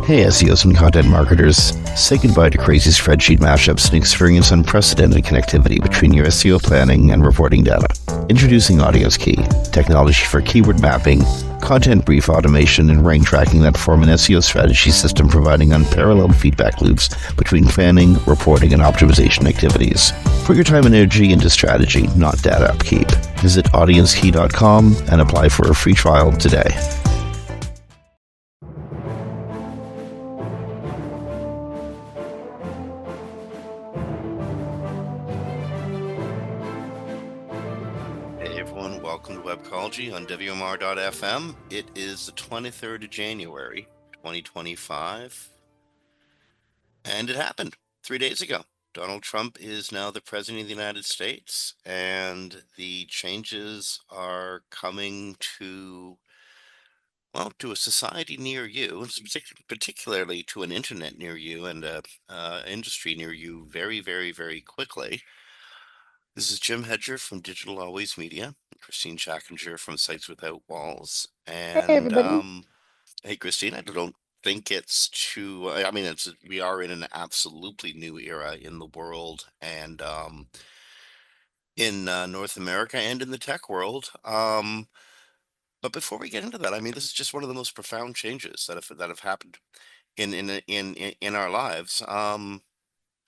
Hey SEOs and content marketers, say goodbye to crazy spreadsheet mashups and experience unprecedented connectivity between your SEO planning and reporting data. Introducing Audience Key, technology for keyword mapping, content brief automation, and rank tracking that form an SEO strategy system providing unparalleled feedback loops between planning, reporting, and optimization activities. Put your time and energy into strategy, not data upkeep. Visit audiencekey.com and apply for a free trial today. Hey everyone, welcome to Webcology on WMR.fm. It is the 23rd of January, 2025, and it happened 3 days ago. Donald Trump is now the President of the United States, and the changes are coming to, well, to a society near you, particularly to an internet near you and a industry near you very, very, very quickly. This is Jim Hedger from Digital Always Media, Christine Schackinger from Sites Without Walls, Hey, and everybody. hey, Christine, I don't think it's too. I mean, we are in an absolutely new era in the world and in North America and in the tech world. But before we get into that, I mean, this is just one of the most profound changes that have happened in our lives. How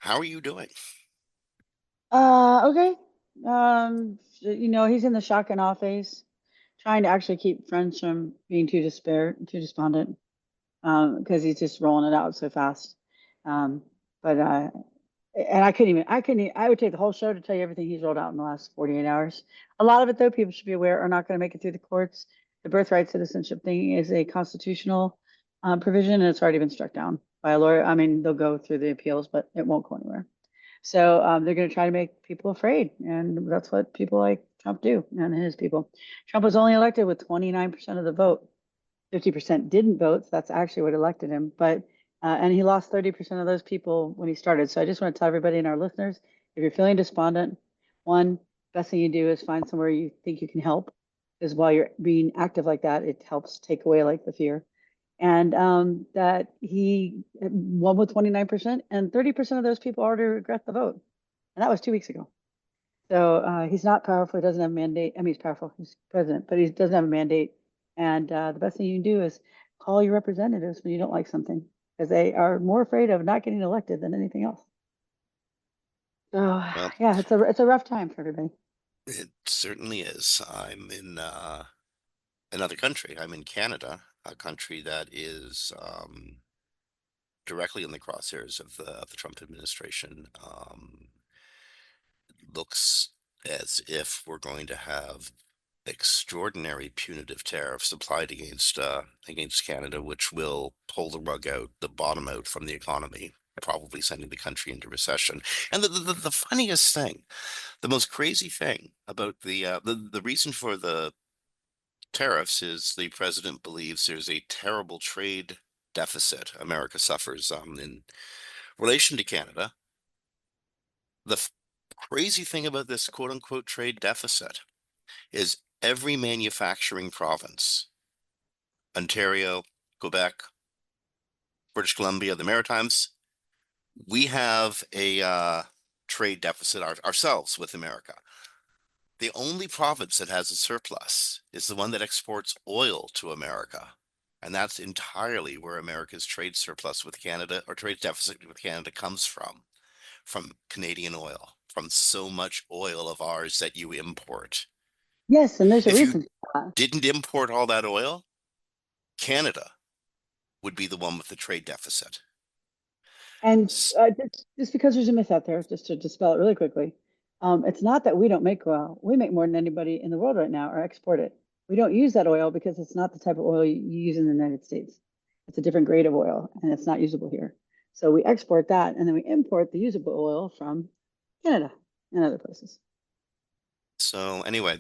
are you doing? Okay. He's in the shock and awe phase, trying to actually keep friends from being too despondent, because he's just rolling it out so fast. Um, but and I would take the whole show to tell you everything he's rolled out in the last 48 hours. A lot of it, though, people should be aware, are not going to make it through the courts. The birthright citizenship thing is a constitutional provision, and it's already been struck down by a lawyer. I mean, they'll go through the appeals, but it won't go anywhere. So they're going to try to make people afraid. And that's what people like Trump do and his people. Trump was only elected with 29% of the vote. 50% didn't vote. So that's actually what elected him. And he lost 30% of those people when he started. So I just want to tell everybody and our listeners, if you're feeling despondent, one, best thing you do is find somewhere you think you can help. Because while you're being active like that, it helps take away like the fear. And that he won with 29%, and 30% of those people already regret the vote. And that was 2 weeks ago. So he's not powerful. He doesn't have a mandate. I mean, he's powerful. He's president, but he doesn't have a mandate. And the best thing you can do is call your representatives when you don't like something, because they are more afraid of not getting elected than anything else. So Well, yeah, it's a rough time for everybody. it certainly is. I'm in another country. I'm in Canada, a country that is directly in the crosshairs of the Trump administration. Looks as if we're going to have extraordinary punitive tariffs applied against Canada, which will pull the rug out, the bottom out from the economy, probably sending the country into recession. And the funniest thing, the most crazy thing about the reason for the tariffs is the president believes there's a terrible trade deficit America suffers in relation to Canada. The crazy thing about this quote unquote trade deficit is every manufacturing province, Ontario, Quebec, British Columbia, the Maritimes, we have a trade deficit ourselves with America. The only province that has a surplus is the one that exports oil to America. And that's entirely where America's trade surplus with Canada, or trade deficit with Canada, comes from Canadian oil, from so much oil of ours that you import. Yes, and there's a If you reason for that. didn't import all that oil, Canada would be the one with the trade deficit. And just because there's a myth out there, just to dispel it really quickly, it's not that we don't make oil. We make more than anybody in the world right now, or export it. We don't use that oil because it's not the type of oil you use in the United States. It's a different grade of oil, and it's not usable here. So we export that, and then we import the usable oil from Canada and other places. So anyway,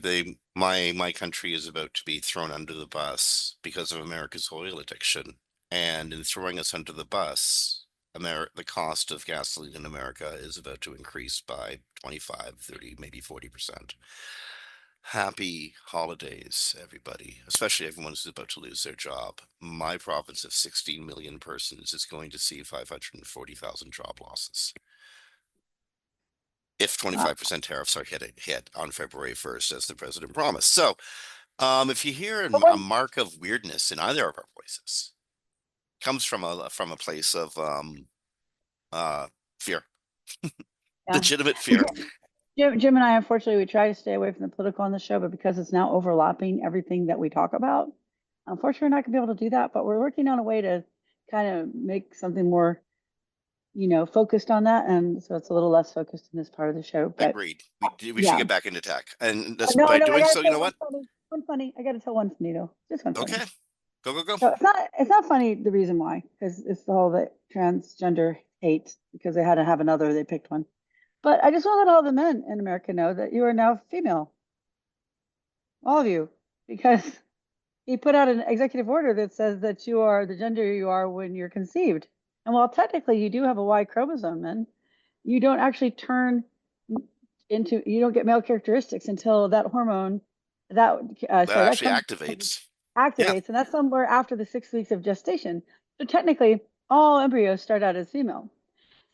my country is about to be thrown under the bus because of America's oil addiction. And in throwing us under the bus, the cost of gasoline in America is about to increase by 25, 30, maybe 40%. Happy holidays, everybody, especially everyone who's about to lose their job. My province of 16 million persons is going to see 540,000 job losses if Wow. 25% tariffs are hit on February 1st, as the president promised. So, if you hear But a when, mark of weirdness in either of our voices, comes from a place of uh, fear, yeah. legitimate fear. Jim and I, unfortunately, we try to stay away from the political on the show, but because it's now overlapping everything that we talk about, unfortunately, we're not going to be able to do that. But we're working on a way to kind of make something more, focused on that. And so it's a little less focused in this part of the show. But Agreed. We should yeah. get back into tech, and this No, by no, I doing got to so, you tell know one what? funny, one funny. I got to tell one funny though. Just one funny. Okay, go go go. So it's not funny the reason why, because it's all the transgender hate because they had to have another, they picked one. But I just want to let all the men in America know that you are now female, all of you, because he put out an executive order that says that you are the gender you are when you're conceived. And while technically you do have a Y chromosome, then you don't actually turn into, you don't get male characteristics until that hormone, that That sorry, that actually chemical activates. Yeah. activates, and that's somewhere after the 6 weeks of gestation. So technically, all embryos start out as female.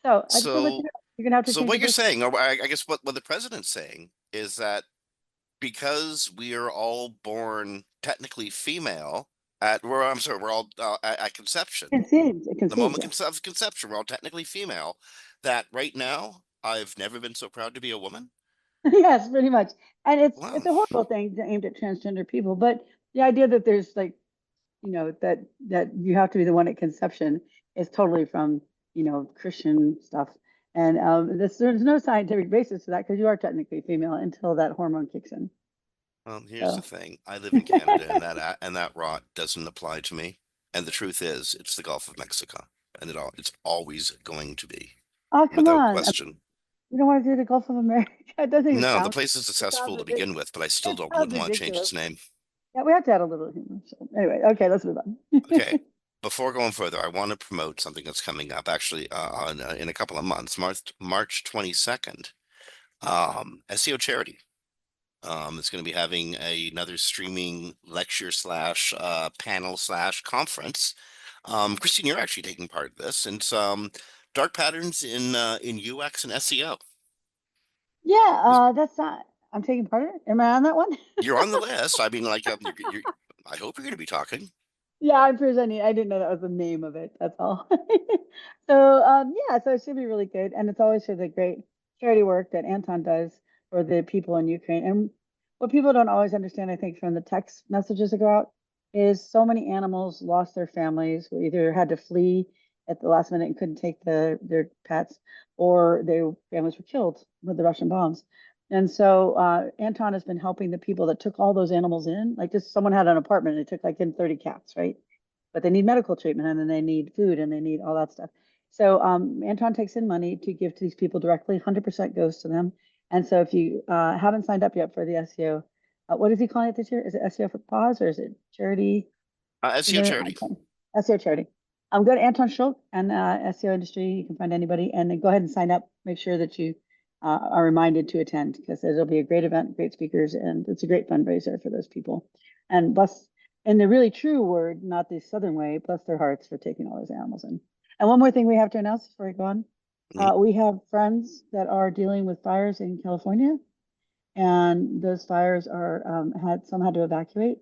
So I just want to let you So know you're gonna have to so change what your you're birth. saying, or I guess what the president's saying is that because we are all born technically female I'm sorry, we're all at conception, Conceived, the conceived, moment yeah. of conception, we're all technically female. That right now, I've never been so proud to be a woman. Yes, pretty much. And it's Wow. a horrible thing aimed at transgender people, but the idea that there's like, that you have to be the one at conception is totally from, Christian stuff. And there's no scientific basis for that because you are technically female until that hormone kicks in. Well, here's the So thing. I live in Canada, and that rot doesn't apply to me. And the truth is, it's the Gulf of Mexico, and it's always going to be, oh, come without on. question. You don't want to do the Gulf of America? It doesn't even No, the count. place is It sounds successful to ridiculous. begin with, but I still It don't sounds wouldn't want to change ridiculous. its name. Yeah, we have to add a little humor. So anyway, okay, let's move on. Okay. Before going further, I want to promote something that's coming up actually in a couple of months, March 22nd. SEO charity. It's going to be having another streaming lecture slash panel slash conference. Christine, you're actually taking part of this, and it's dark patterns in UX and SEO. Yeah, that's not. I'm taking part in it. Am I on that one? You're on the list. I mean, like, I hope you're going to be talking. Yeah, I'm presenting. I didn't know that was the name of it. That's all. So, yeah, so it should be really good. And it's always for the great charity work that Anton does for the people in Ukraine. And what people don't always understand, I think, from the text messages that go out, is so many animals lost their families, or either had to flee at the last minute and couldn't take their pets, or their families were killed with the Russian bombs. And so Anton has been helping the people that took all those animals in. Like just someone had an apartment and they took like in 30 cats, right? But they need medical treatment and then they need food and they need all that stuff. So Anton takes in money to give to these people directly. 100% goes to them. And so if you haven't signed up yet for the SEO, what is he calling it this year? Is it SEO for Pause or is it charity? SEO Dinner, charity. SEO charity. Go to Anton Schultz and SEO industry. You can find anybody and then go ahead and sign up. Make sure that you are reminded to attend because it'll be a great event, great speakers, and it's a great fundraiser for those people. And bless, in the really true word, not the Southern way, bless their hearts for taking all those animals in. And one more thing we have to announce before we go on. Mhm. We have friends that are dealing with fires in California and those fires are had to evacuate.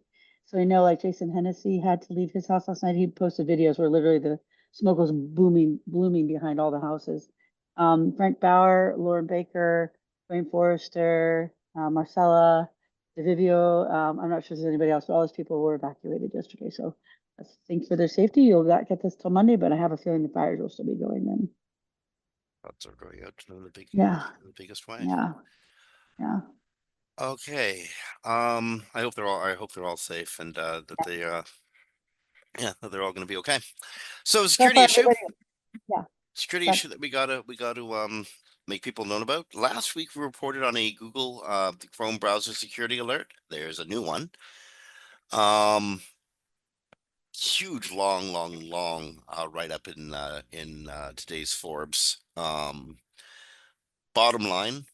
So I know like Jason Hennessy had to leave his house last night. He posted videos where literally the smoke was blooming behind all the houses. Frank Bauer, Lauren Baker, Wayne Forrester, Marcella, DeVivio. I'm not sure if there's anybody else, but all those people were evacuated yesterday. So let's think for their safety. You'll not get this till Monday, but I have a feeling the fires will still be going then. Thoughts are going out in Yeah, the biggest way. yeah, yeah. Okay. I hope they're all safe and that they yeah, that they're all going to be okay. So So security far, issue. everybody, yeah. Security But issue that we got to make people known about. Last week we reported on a Google the Chrome browser security alert. There's a new one. Um Huge long write up in today's Forbes. Bottom line,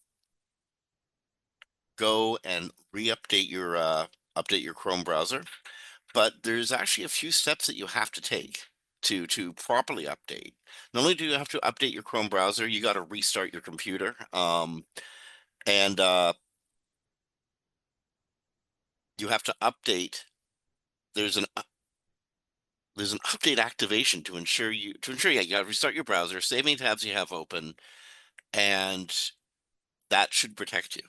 go and re-update your update your Chrome browser, but there's actually a few steps that you have to take to properly update. Not only do you have to update your Chrome browser, you got to restart your computer. And you have to update. There's an there's an update activation to ensure you got to restart your browser, save any tabs you have open, and that should protect you.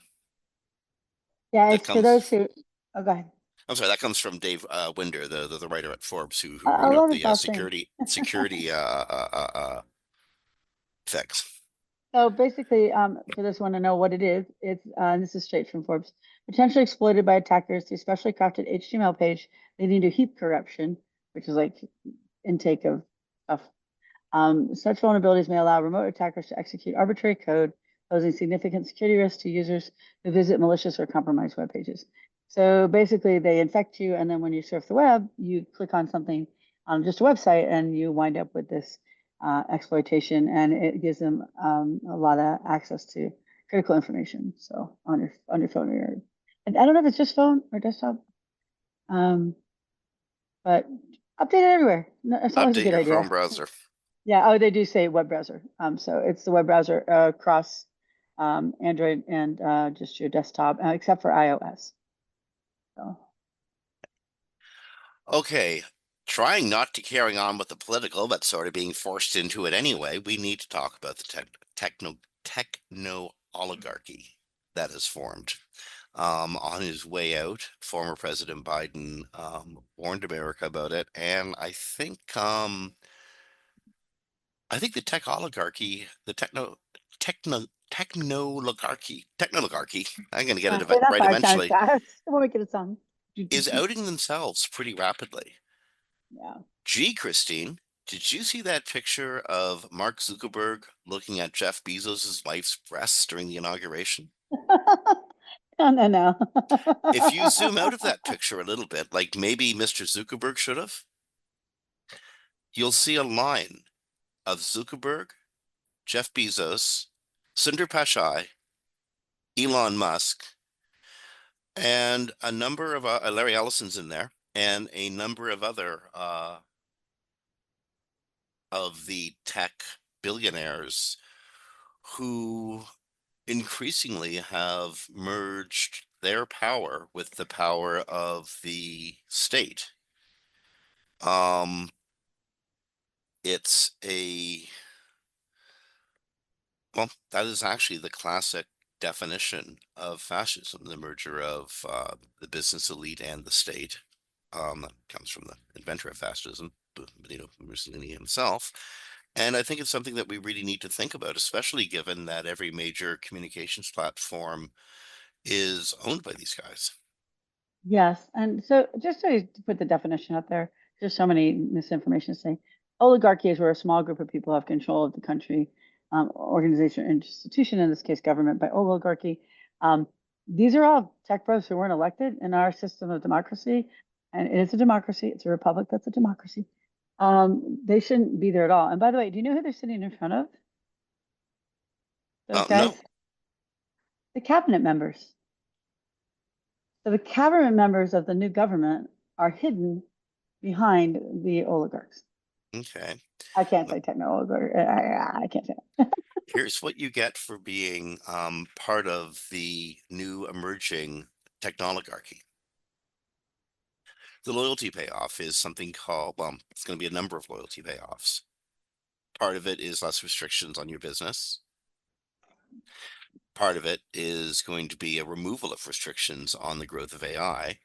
Yeah, That it's for those comes who. Oh, go ahead. I'm sorry, that comes from Dave Winder, the writer at Forbes, who I wrote up love his the last name. security fix. So basically, for this one to know what it is, it's and this is straight from Forbes. Potentially exploited by attackers through specially crafted HTML page leading to heap corruption, which is like intake of stuff. Such vulnerabilities may allow remote attackers to execute arbitrary code, posing significant security risks to users who visit malicious or compromised web pages. So basically, they infect you, and then when you surf the web, you click on something on just a website, and you wind up with this exploitation, and it gives them a lot of access to critical information. So on your phone or your, and I don't know if it's just phone or desktop, um, but update it everywhere. No, it's always a Update good your Chrome idea. browser. Yeah. Oh, they do say web browser. So it's the web browser across Android and just your desktop, except for iOS. So Okay, trying not to carry on with the political, but sort of being forced into it anyway, we need to talk about the techno oligarchy that has formed. On his way out, former President Biden warned America about it, and I think the tech oligarchy, the technoligarchy, I'm going to get it say that right 5 times eventually, fast. We'll make it a song. is outing themselves pretty rapidly. Yeah. Gee, Christine, did you see that picture of Mark Zuckerberg looking at Jeff Bezos' wife's breasts during the inauguration? No, no, no. If you zoom out of that picture a little bit, like maybe Mr. Zuckerberg should have, you'll see a line of Zuckerberg, Jeff Bezos, Sundar Pichai, Elon Musk, and a number of Larry Ellison's in there, and a number of other of the tech billionaires who increasingly have merged their power with the power of the state. Um, it's a well, that is actually the classic definition of fascism, the merger of the business elite and the state. That comes from the inventor of fascism, Benito Mussolini himself. And I think it's something that we really need to think about, especially given that every major communications platform is owned by these guys. Yes, and so just to put the definition out there, there's so many misinformation saying oligarchy is where a small group of people have control of the country, organization, or institution, in this case, government by oligarchy. Um, these are all tech pros who weren't elected in our system of democracy, and it is a democracy. It's a republic that's a democracy. They shouldn't be there at all. And by the way, do you know who they're sitting in front of? Those No, guys, the cabinet members. So the cabinet members of the new government are hidden behind the oligarchs. okay. I can't say techno oligarch. I can't say that. Here's what you get for being part of the new emerging technoligarchy. The loyalty payoff is something called, well, it's going to be a number of loyalty payoffs. Part of it is less restrictions on your business. Part of it is going to be a removal of restrictions on the growth of AI.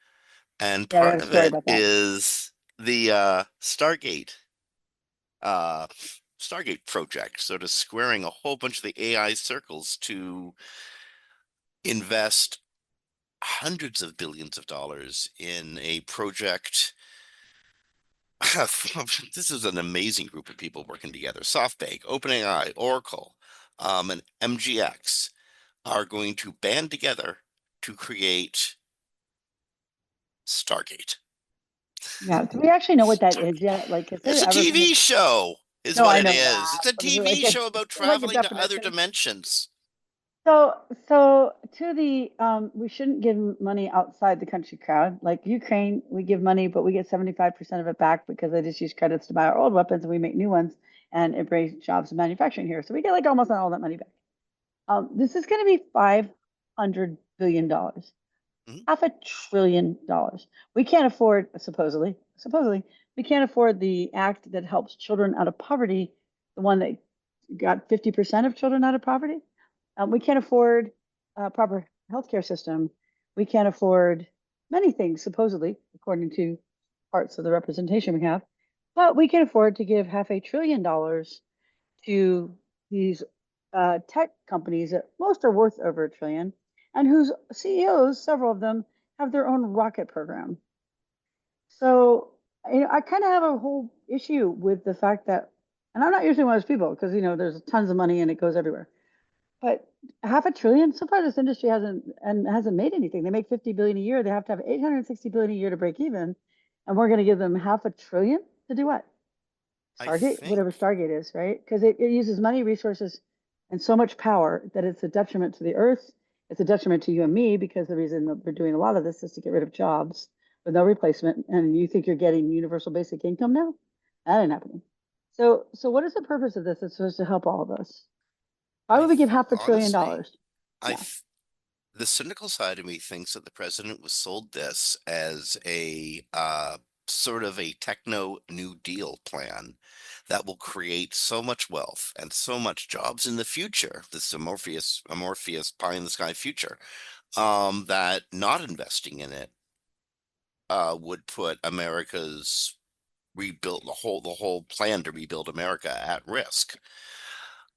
And Yeah, we have part a of story it about that. is the uh, Stargate project, sort of squaring a whole bunch of the AI circles to invest hundreds of billions of dollars in a project. This is an amazing group of people working together. SoftBank, OpenAI, Oracle, and MGX are going to band together to create Stargate. Yeah. Do we actually know what that is Stargate. yet? Like, has It's there a ever been a? TV show, is No, what I it know is. that. It's a But is it like TV a? show Is about there like a traveling to other definition? dimensions. So to the we shouldn't give money outside the country crowd. Like Ukraine, we give money, but we get 75% of it back because they just use credits to buy our old weapons and we make new ones, and it brings jobs and manufacturing here. So we get like almost all that money back. This is going to be $500 billion, Mhm. $500 billion. We can't afford, supposedly, we can't afford the act that helps children out of poverty, the one that got 50% of children out of poverty. We can't afford a proper healthcare system. We can't afford many things, supposedly, according to parts of the representation we have. But we can afford to give $500 billion to these tech companies that most are worth over a trillion, and whose CEOs, several of them, have their own rocket program. So, I kind of have a whole issue with the fact that, and I'm not usually one of those people because there's tons of money and it goes everywhere. But $500 billion, so far this industry hasn't made anything. They make 50 billion a year. They have to have 860 billion a year to break even, and we're going to give them $500 billion to do what? I Stargate, think whatever Stargate is, right? Because it uses money, resources, and so much power that it's a detriment to the Earth. It's a detriment to you and me because the reason that we're doing a lot of this is to get rid of jobs with no replacement. And you think you're getting universal basic income now? That ain't happening. So what is the purpose of this? It's supposed to help all of us. Why would we give half a trillion honestly, dollars? I Yeah. th the cynical side of me thinks that the president was sold this as a sort of a techno New Deal plan that will create so much wealth and so much jobs in the future. This amorphous pie in the sky future. That not investing in it would put America's rebuild the whole plan to rebuild America at risk.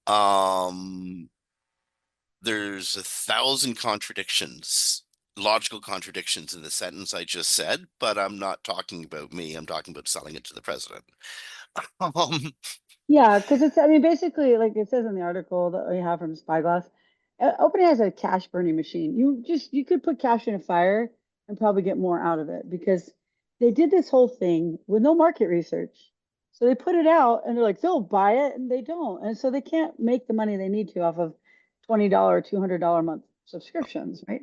Um, there's a thousand contradictions, logical contradictions in the sentence I just said, but I'm not talking about me. I'm talking about selling it to the president. Um, Yeah, because I mean, basically, like it says in the article that we have from Spyglass, OpenAI has a cash burning machine. You could put cash in a fire and probably get more out of it because they did this whole thing with no market research. So they put it out and they're like, they'll buy it, and they don't. And so they can't make the money they need to off of $20, $200 a month subscriptions, right?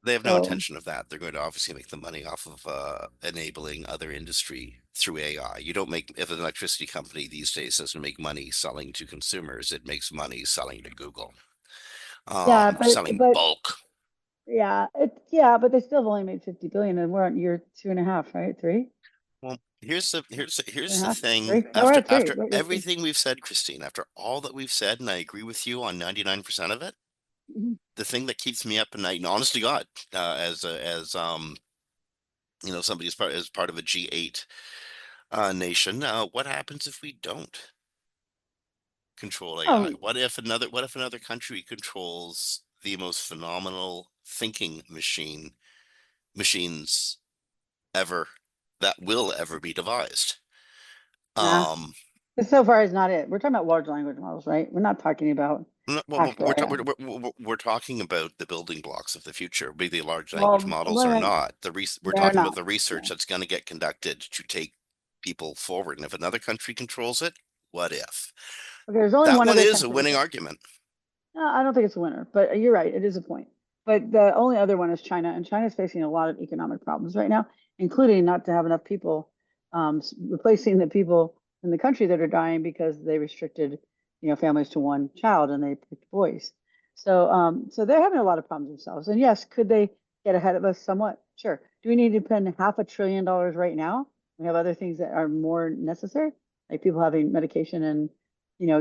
they have no So intention of that. They're going to obviously make the money off of enabling other industry through AI. You don't make, if an electricity company these days doesn't make money selling to consumers, it makes money selling to Google, yeah, but selling but bulk. but they still have only made 50 billion, and we're on year two and a half, right? Three, Well, two here's and a the half, thing. three. No, we're at three. After Right, you're three. everything we've said, Christine, after all that we've said, and I agree with you on 99% of it, Mhm. the thing that keeps me up at night, and honest to God, as somebody as part of a G8 nation, what happens if we don't control AI? Um, What if another country controls the most phenomenal thinking machines ever that will ever be devised? nah. Um, This so far is not it. We're talking about large language models, right? We're not talking about No, well, actual AI. we're talking about the building blocks of the future, be they large language Well, models or women, not. We're they're talking about not. the Yeah. research that's going to get conducted to take people forward. And if another country controls it, what if? Okay, there's only That one one other is a country winning that argument. no, I don't think it's a winner, but you're right. It is a point. But the only other one is China, and China's facing a lot of economic problems right now, including not to have enough people, replacing the people in the country that are dying because they restricted, families to one child and they picked boys. So they're having a lot of problems themselves. And yes, could they get ahead of us somewhat? Sure. Do we need to spend $500 billion right now? We have other things that are more necessary, like people having medication and,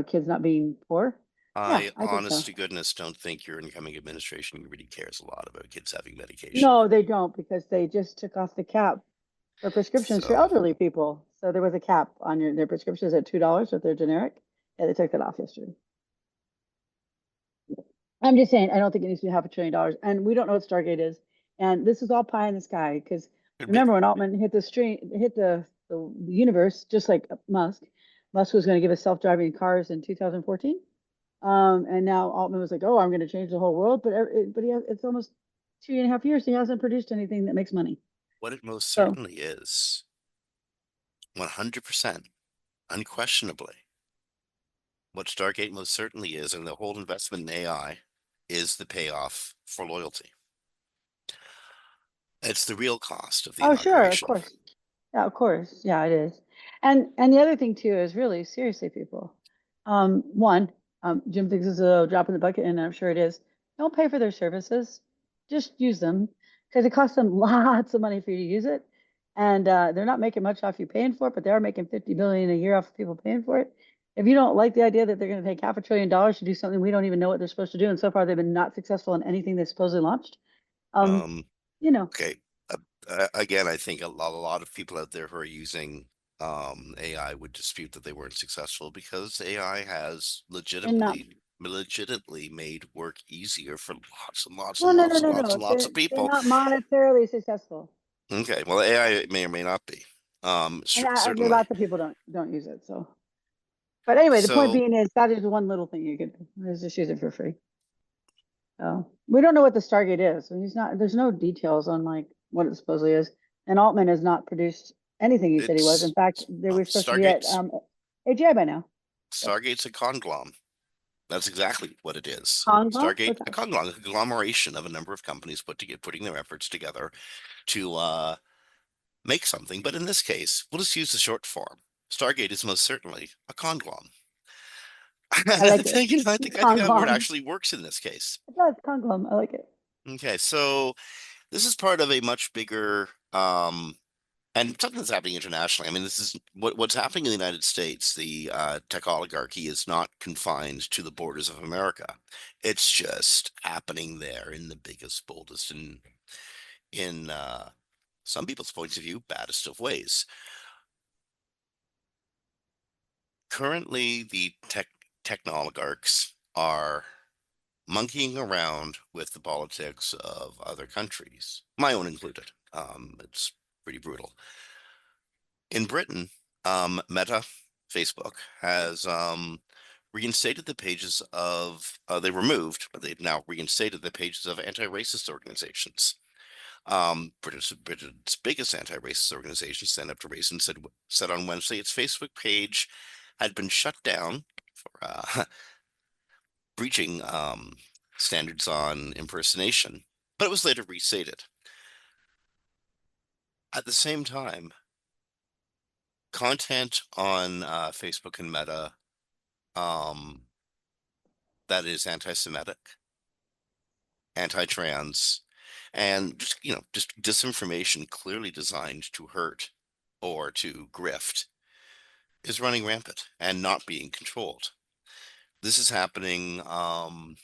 kids not being poor. Yeah, I, I think honest so. to goodness, don't think your incoming administration really cares a lot about kids having medication. No, they don't because they just took off the cap for prescriptions for So elderly people. So there was a cap on their prescriptions at $2 if they're generic. Yeah, they took that off yesterday. I'm just saying, I don't think it needs to be $500 billion. And we don't know what Stargate is. And this is all pie in the sky because could be. remember when Altman hit the stream, hit the universe, just like Musk, Musk was going to give us self-driving cars in 2014. And now Altman was like, "Oh, I'm going to change the whole world," it's almost 2.5 years. He hasn't produced anything that makes money. What it most So certainly is, 100%, unquestionably, what Stargate most certainly is, and the whole investment in AI is the payoff for loyalty. It's the real cost of the Oh, sure, of inauguration. course. Yeah, of course. Yeah, it is. And the other thing too is really seriously, people. One, Jim thinks it's a drop in the bucket, and I'm sure it is. Don't pay for their services. Just use them because it costs them lots of money for you to use it. And they're not making much off you paying for it, but they are making 50 billion a year off of people paying for it. If you don't like the idea that they're going to take $500 billion to do something we don't even know what they're supposed to do, and so far they've been not successful in anything they supposedly launched, um, Um, you know, okay. Again, I think a lot of people out there who are using AI would dispute that they weren't successful because AI has and not legitimately made work easier for lots and lots no, and no, no, lots and no, lots no. and lots of They're people. not monetarily successful, Okay, well, AI may or may not be. and there Certainly. lots of people don't use it. So, but anyway, the point So being is that is one little thing you could do, is just use it for free. So we don't know what the Stargate is, and he's not. There's no details on like what it supposedly is. And Altman has not produced anything he said he was. In it's fact, they were supposed to be at Stargate's AGI by now. So Stargate's a conglom. That's exactly what it is. Congo, Stargate, what's a that? conglomeration of a number of companies putting their efforts together to make something. But in this case, we'll just use the short form. Stargate is most certainly a conglom. I like it. I think that word Conglom. actually works in this case. It does conglom. I like it. Okay, so this is part of a much bigger and something that's happening internationally. I mean, this is what's happening in the United States. The tech oligarchy is not confined to the borders of America. It's just happening there in the biggest, boldest, and in some people's points of view, baddest of ways. Currently, the technoligarchs are monkeying around with the politics of other countries, my own included. It's pretty brutal. In Britain, Meta, Facebook, has reinstated the pages of, they removed, but they've now reinstated the pages of anti-racist organizations. Britain's biggest anti-racist organization, Stand Up to Racism, said on Wednesday its Facebook page had been shut down for breaching standards on impersonation, but it was later restated. At the same time, content on Facebook and Meta um, that is anti-Semitic, anti-trans, and just, just disinformation clearly designed to hurt or to grift is running rampant and not being controlled. This is happening on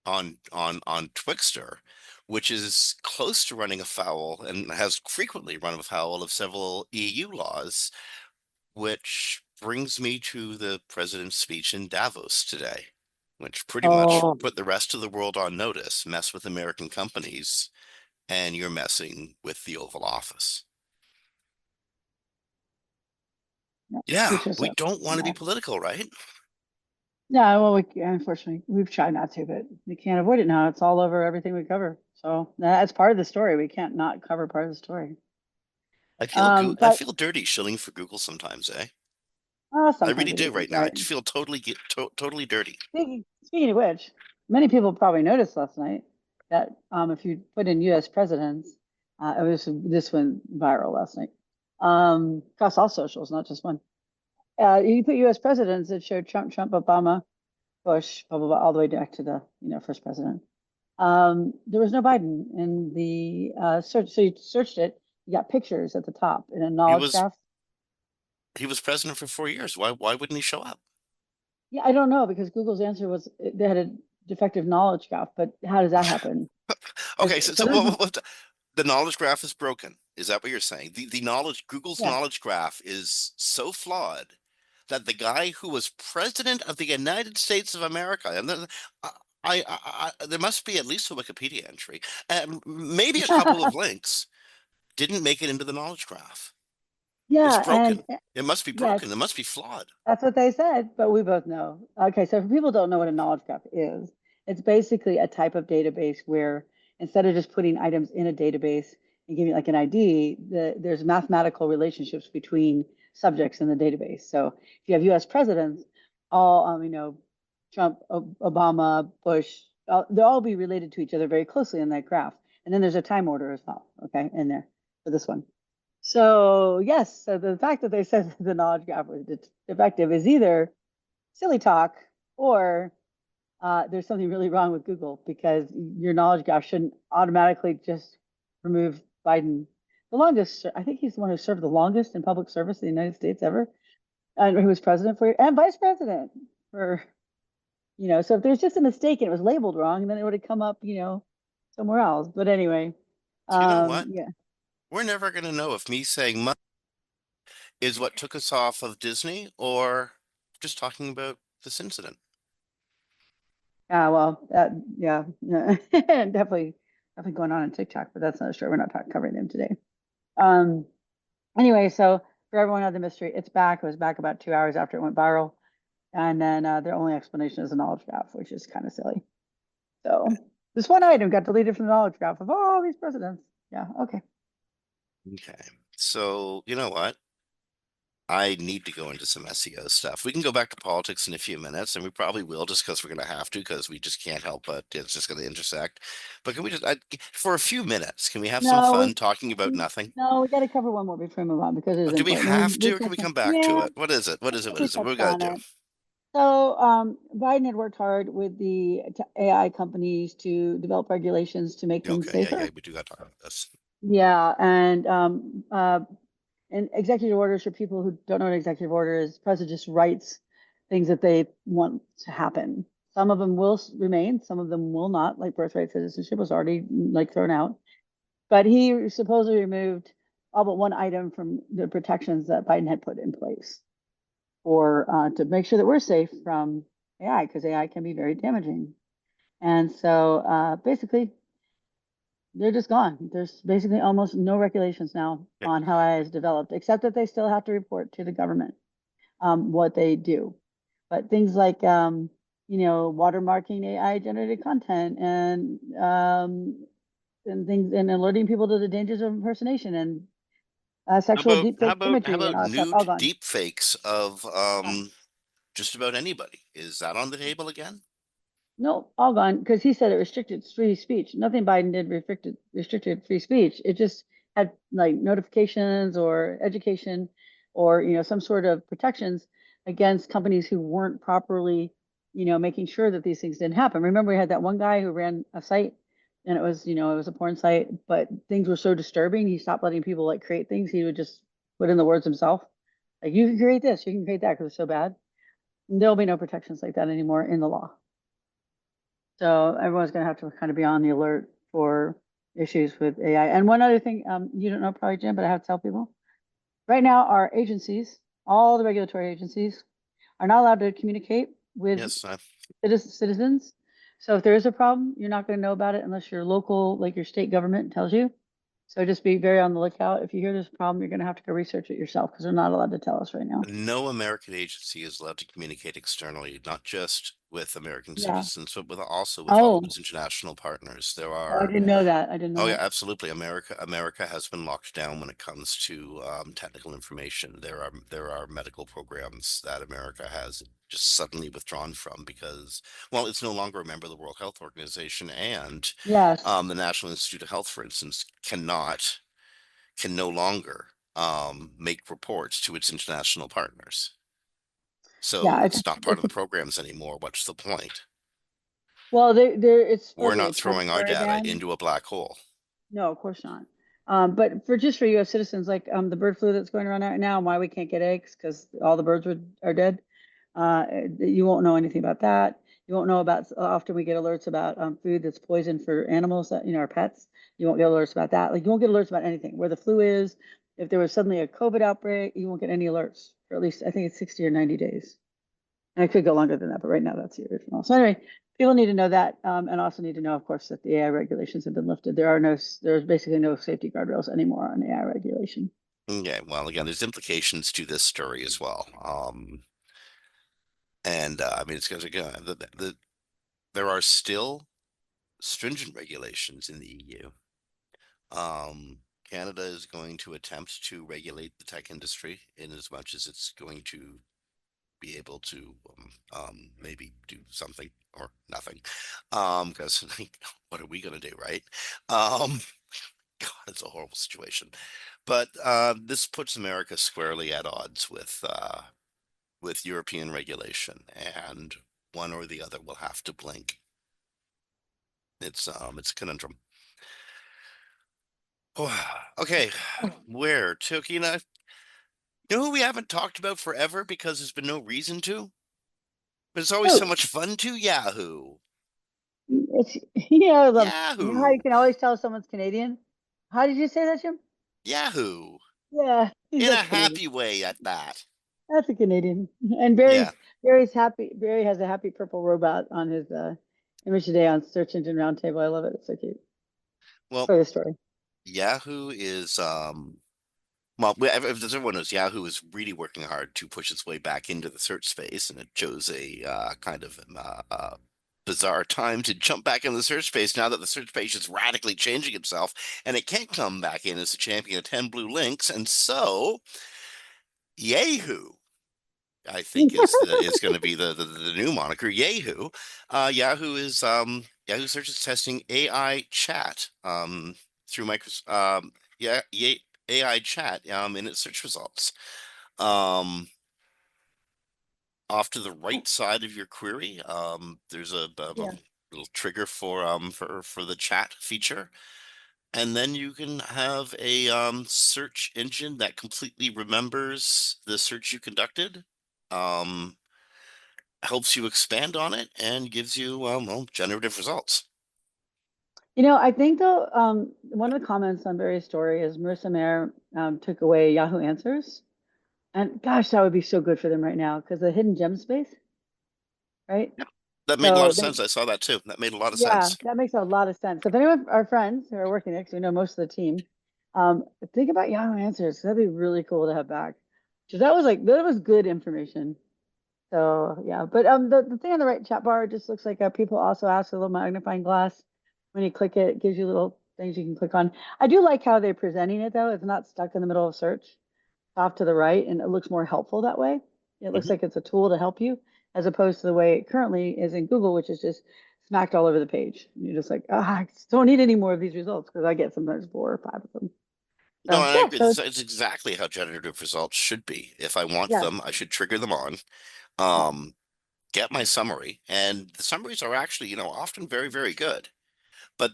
Twixter, which is close to running afoul and has frequently run afoul of several EU laws, which brings me to the president's speech in Davos today, which pretty much Oh, put the rest of the world on notice. Mess with American companies, and you're messing with the Oval Office. no, Yeah, teach us we up. don't want to be Yeah. political, right? No, well, unfortunately, we've tried not to, but we can't avoid it now. It's all over everything we cover. So that's part of the story. We can't not cover part of the story. I But feel dirty shilling for Google sometimes, eh? I sometimes really it do is, right now. I right? just feel totally dirty. Speaking of which, many people probably noticed last night that if you put in U.S. presidents, it was this went viral last night across all socials, not just one. You put U.S. presidents, it showed Trump, Obama, Bush, blah blah blah, all the way back to the first president. There was no Biden in the search, so you searched it. You got pictures at the top in a He knowledge was graph. he was president for 4 years. Why wouldn't he show up? Yeah, I don't know because Google's answer was they had a defective knowledge graph, but how does that happen? Okay, so So there's the knowledge graph is broken. Is that what you're saying? The knowledge Google's yeah. knowledge graph is so flawed that the guy who was president of the United States of America, and then there must be at least a Wikipedia entry, and maybe a couple of links, didn't make it into the knowledge graph. It's Yeah, and broken. It must be yeah, broken. It must be flawed. that's what they said, but we both know. Okay, so if people don't know what a knowledge graph is, it's basically a type of database where instead of just putting items in a database and giving like an ID, there's mathematical relationships between subjects in the database. So if you have U.S. presidents, all Trump, Obama, Bush, they'll all be related to each other very closely in that graph. And then there's a time order as well, okay, in there for this one. So yes, so the fact that they said the knowledge graph was defective is either silly talk or there's something really wrong with Google because your knowledge graph shouldn't automatically just remove Biden. The longest, I think he's the one who served the longest in public service in the United States ever, and he was president for and vice president for, so if there's just a mistake and it was labeled wrong, then it would have come up, somewhere else. But anyway, So you know what? yeah. We're never going to know if me saying money is what took us off of Disney or just talking about this incident. Well, yeah, definitely, definitely going on TikTok, but that's not sure. We're not covering them today. Um, Anyway, so for everyone out of the mystery, it's back. It was back about 2 hours after it went viral. And then their only explanation is a knowledge graph, which is kind of silly. So this one item got deleted from the knowledge graph of all these presidents. Yeah, okay. Okay. So you know what? I need to go into some SEO stuff. We can go back to politics in a few minutes, and we probably will just because we're going to have to, because we just can't help but it's just going to intersect. But can we just, for a few minutes, can we have some No, fun talking about nothing? no, we got to cover one more before we move on because it is Do we important. have We to, or can we touched on, come back to yeah, it? What is it? What I is it? think What we is it? What we touched got on to do? it. So Biden had worked hard with the AI companies to develop regulations to make things Okay, yeah, yeah, safer. we do got to talk about this. Yeah, and executive orders for people who don't know what an executive order is, president just writes things that they want to happen. Some of them will remain, some of them will not, like birthright citizenship was already like thrown out. But he supposedly removed all but one item from the protections that Biden had put in place for to make sure that we're safe from AI, because AI can be very damaging. And so basically they're just gone. There's basically almost no regulations now Okay. on how AI is developed, except that they still have to report to the government what they do. But things like, watermarking AI generated content and things and alerting people to the dangers of impersonation and sexual How deepfake about imagery and all that stuff, all nude gone. deep fakes of Yeah. just about anybody? Is that on the table again? No, all gone because he said it restricted free speech. Nothing Biden did restricted free speech. It just had like notifications or education or some sort of protections against companies who weren't properly making sure that these things didn't happen. Remember, we had that one guy who ran a site and it was a porn site, but things were so disturbing he stopped letting people like create things. He would just put in the words himself, like you can create this, you can create that because it's so bad. There'll be no protections like that anymore in the law. So everyone's going to have to kind of be on the alert for issues with AI. And one other thing, you don't know probably, Jim, but I have to tell people. Right now, our agencies, all the regulatory agencies, are not allowed to communicate with Yes, citizens. So if there is a problem, you're not going to know about it unless your local, like your state government tells you. So just be very on the lookout. If you hear there's a problem, you're going to have to go research it yourself because they're not allowed to tell us right now. no American agency is allowed to communicate externally, not just with American Yeah. citizens, but also with all of Oh, its international partners. There oh, I are, didn't know that. I didn't know oh yeah, that. absolutely. America has been locked down when it comes to technical information. There are medical programs that America has just suddenly withdrawn from because, well, it's no longer a member of the World Health Organization, and Yes. the National Institute of Health, for instance, can no longer make reports to its international partners. So Yeah. it's not part of It's the programs anymore. What's the point? Well, it's We're supposedly a not throwing our temporary data ban. into a black hole. No, of course not. But for just for U.S. citizens, like the bird flu that's going around right now, and why we can't get eggs because all the birds are dead. You won't know anything about that. You won't know about. Often we get alerts about food that's poisoned for animals that our pets. You won't get alerts about that. Like you won't get alerts about anything. Where the flu is, if there was suddenly a COVID outbreak, you won't get any alerts for at least I think it's 60 or 90 days. And it could go longer than that, but right now that's the original. So anyway, people need to know that, and also need to know, of course, that the AI regulations have been lifted. There's basically no safety guardrails anymore on AI regulation. Okay, well, again, there's implications to this story as well. And I mean, it's because again, there are still stringent regulations in the EU. Canada is going to attempt to regulate the tech industry in as much as it's going to be able able to maybe do something or nothing. Because what are we going to do, right? Um, God, it's a horrible situation. But this puts America squarely at odds with European regulation, and one or the other will have to blink. It's a conundrum. Okay, where to? You know who we haven't talked about forever because there's been no reason to? But it's always so Oh, much fun to. Yahoo! it's you know how you Yahoo! can always tell someone's Canadian? How did you say that, Jim? Yahoo! Yeah, In a that's Canadian. happy way at that. That's a Canadian. And Yeah. Barry's happy. Barry has a happy purple robot on his image today on Search Engine Roundtable. I love it. It's so cute. Well, For the story. Yahoo is well, as everyone knows, Yahoo is really working hard to push its way back into the search space, and it chose a kind of bizarre time to jump back into the search space now that the search space is radically changing itself, and it can't come back in as a champion of 10 blue links, and so Yahoo, I think is going to be the new moniker, Yahoo. Yahoo Search is testing AI chat through Microsoft yeah, AI chat in its search results. Um, Off to the right side of your query, there's a Yeah. little trigger for the chat feature, and then you can have a search engine that completely remembers the search you conducted. Um, Helps you expand on it and gives you well, generative results. I think though, one of the comments on Barry's story is Marissa Mayer took away Yahoo Answers. And gosh, that would be so good for them right now because the hidden gem space, right? Yeah, that made a lot So of sense. I saw that too. That made a lot of yeah, sense. that makes a lot of sense. So if anyone, our friends who are working there, 'cause we know most of the team, um, think about Yahoo Answers. That'd be really cool to have back. Because that was good information. So yeah, but the thing on the right chat bar just looks like people also ask a little magnifying glass. When you click it, it gives you little things you can click on. I do like how they're presenting it though. It's not stuck in the middle of search, off to the right, and it looks more helpful that way. It looks Mhm. like it's a tool to help you, as opposed to the way it currently is in Google, which is just smacked all over the page. You're just like, I just don't need any more of these results because I get sometimes 4 or 5 of them. No, So and I yeah, agree. so It's exactly how generative results should be. If I want them, yes, I should trigger them on, yeah. um, get my summary, and the summaries are actually, often very, very good. But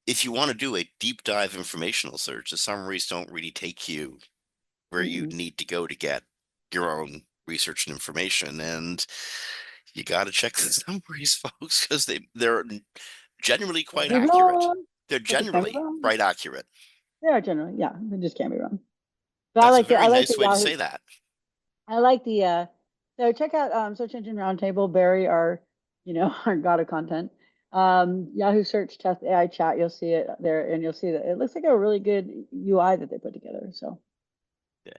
if you want to do a deep dive informational search, the summaries don't really take you where you Mm-mm. need to go to get your own research and information. And you got to check the summaries, folks, because they're generally Can quite be accurate. wrong, They're but they can be generally wrong. quite accurate. They are generally, yeah, they just can't be wrong. But That's a I very like the nice way to Yahoo. say that. I like the so check out Search Engine Roundtable, Barry, our our god of content. Yahoo Search Test AI Chat, you'll see it there, and you'll see that it looks like a really good UI that they put together. So Yeah.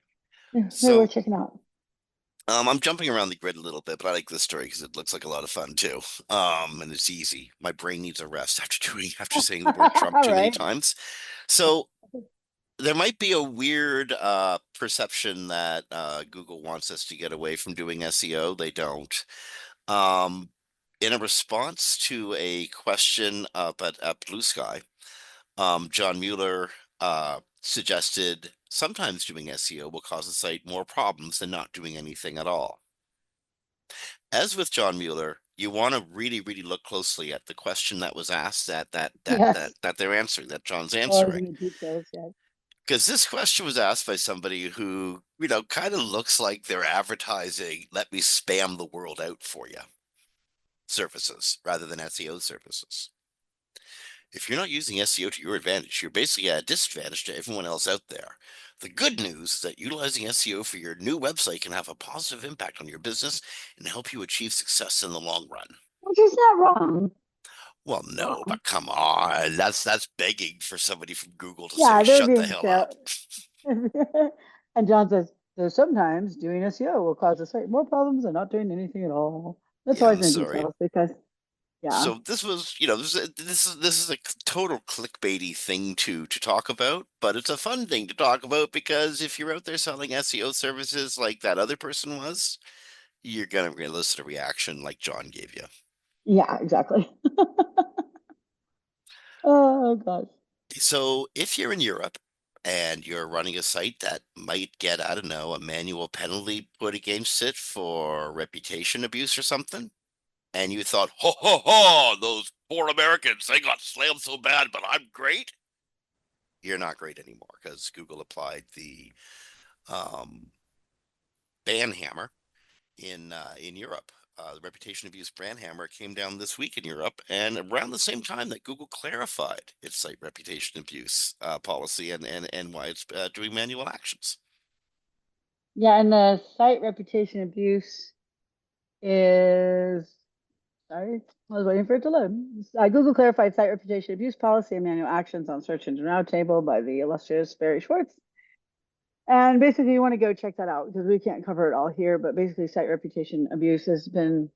yeah, maybe So worth checking out. I'm jumping around the grid a little bit, but I like this story because it looks like a lot of fun too. And it's easy. My brain needs a rest after saying the word Trump All too many right. times. So there might be a weird perception that Google wants us to get away from doing SEO. They don't. Um, in a response to a question up at Blue Sky, John Mueller suggested sometimes doing SEO will cause the site more problems than not doing anything at all. As with John Mueller, you want to really, really look closely at the question that was asked Yes. that they're answering, that John's Always answering. in the details. Yes. Because this question was asked by somebody who, kind of looks like they're advertising, let me spam the world out for you services rather than SEO services. If you're not using SEO to your advantage, you're basically at a disadvantage to everyone else out there. The good news is that utilizing SEO for your new website can have a positive impact on your business and help you achieve success in the long run. Which is not wrong. Well, no, Wrong. but come on. That's begging for somebody from Google to say, Yeah, they're shut the being hell fair. up. And John says, so sometimes doing SEO will cause the site more problems than not doing anything at all. That's Yeah, always I'm in the sorry. details because, yeah. So this was, this is a total clickbaity thing to talk about, but it's a fun thing to talk about because if you're out there selling SEO services like that other person was, You're gonna elicit a reaction like John gave you. Yeah, exactly. Oh gosh. So if you're in Europe and you're running a site that might get, I don't know, a manual penalty put against it for reputation abuse or something, and you thought, ho ho ho, those poor Americans, they got slammed so bad, but I'm great. You're not great anymore because Google applied the um, ban hammer in Europe. The reputation abuse brand hammer came down this week in Europe, and around the same time that Google clarified its site reputation abuse policy and why it's doing manual actions. Yeah, and the site reputation abuse is, sorry, I was waiting for it to load. Google clarified site reputation abuse policy and manual actions on search engine roundtable by the illustrious Barry Schwartz. And basically, you want to go check that out because we can't cover it all here. But basically, site reputation abuse has been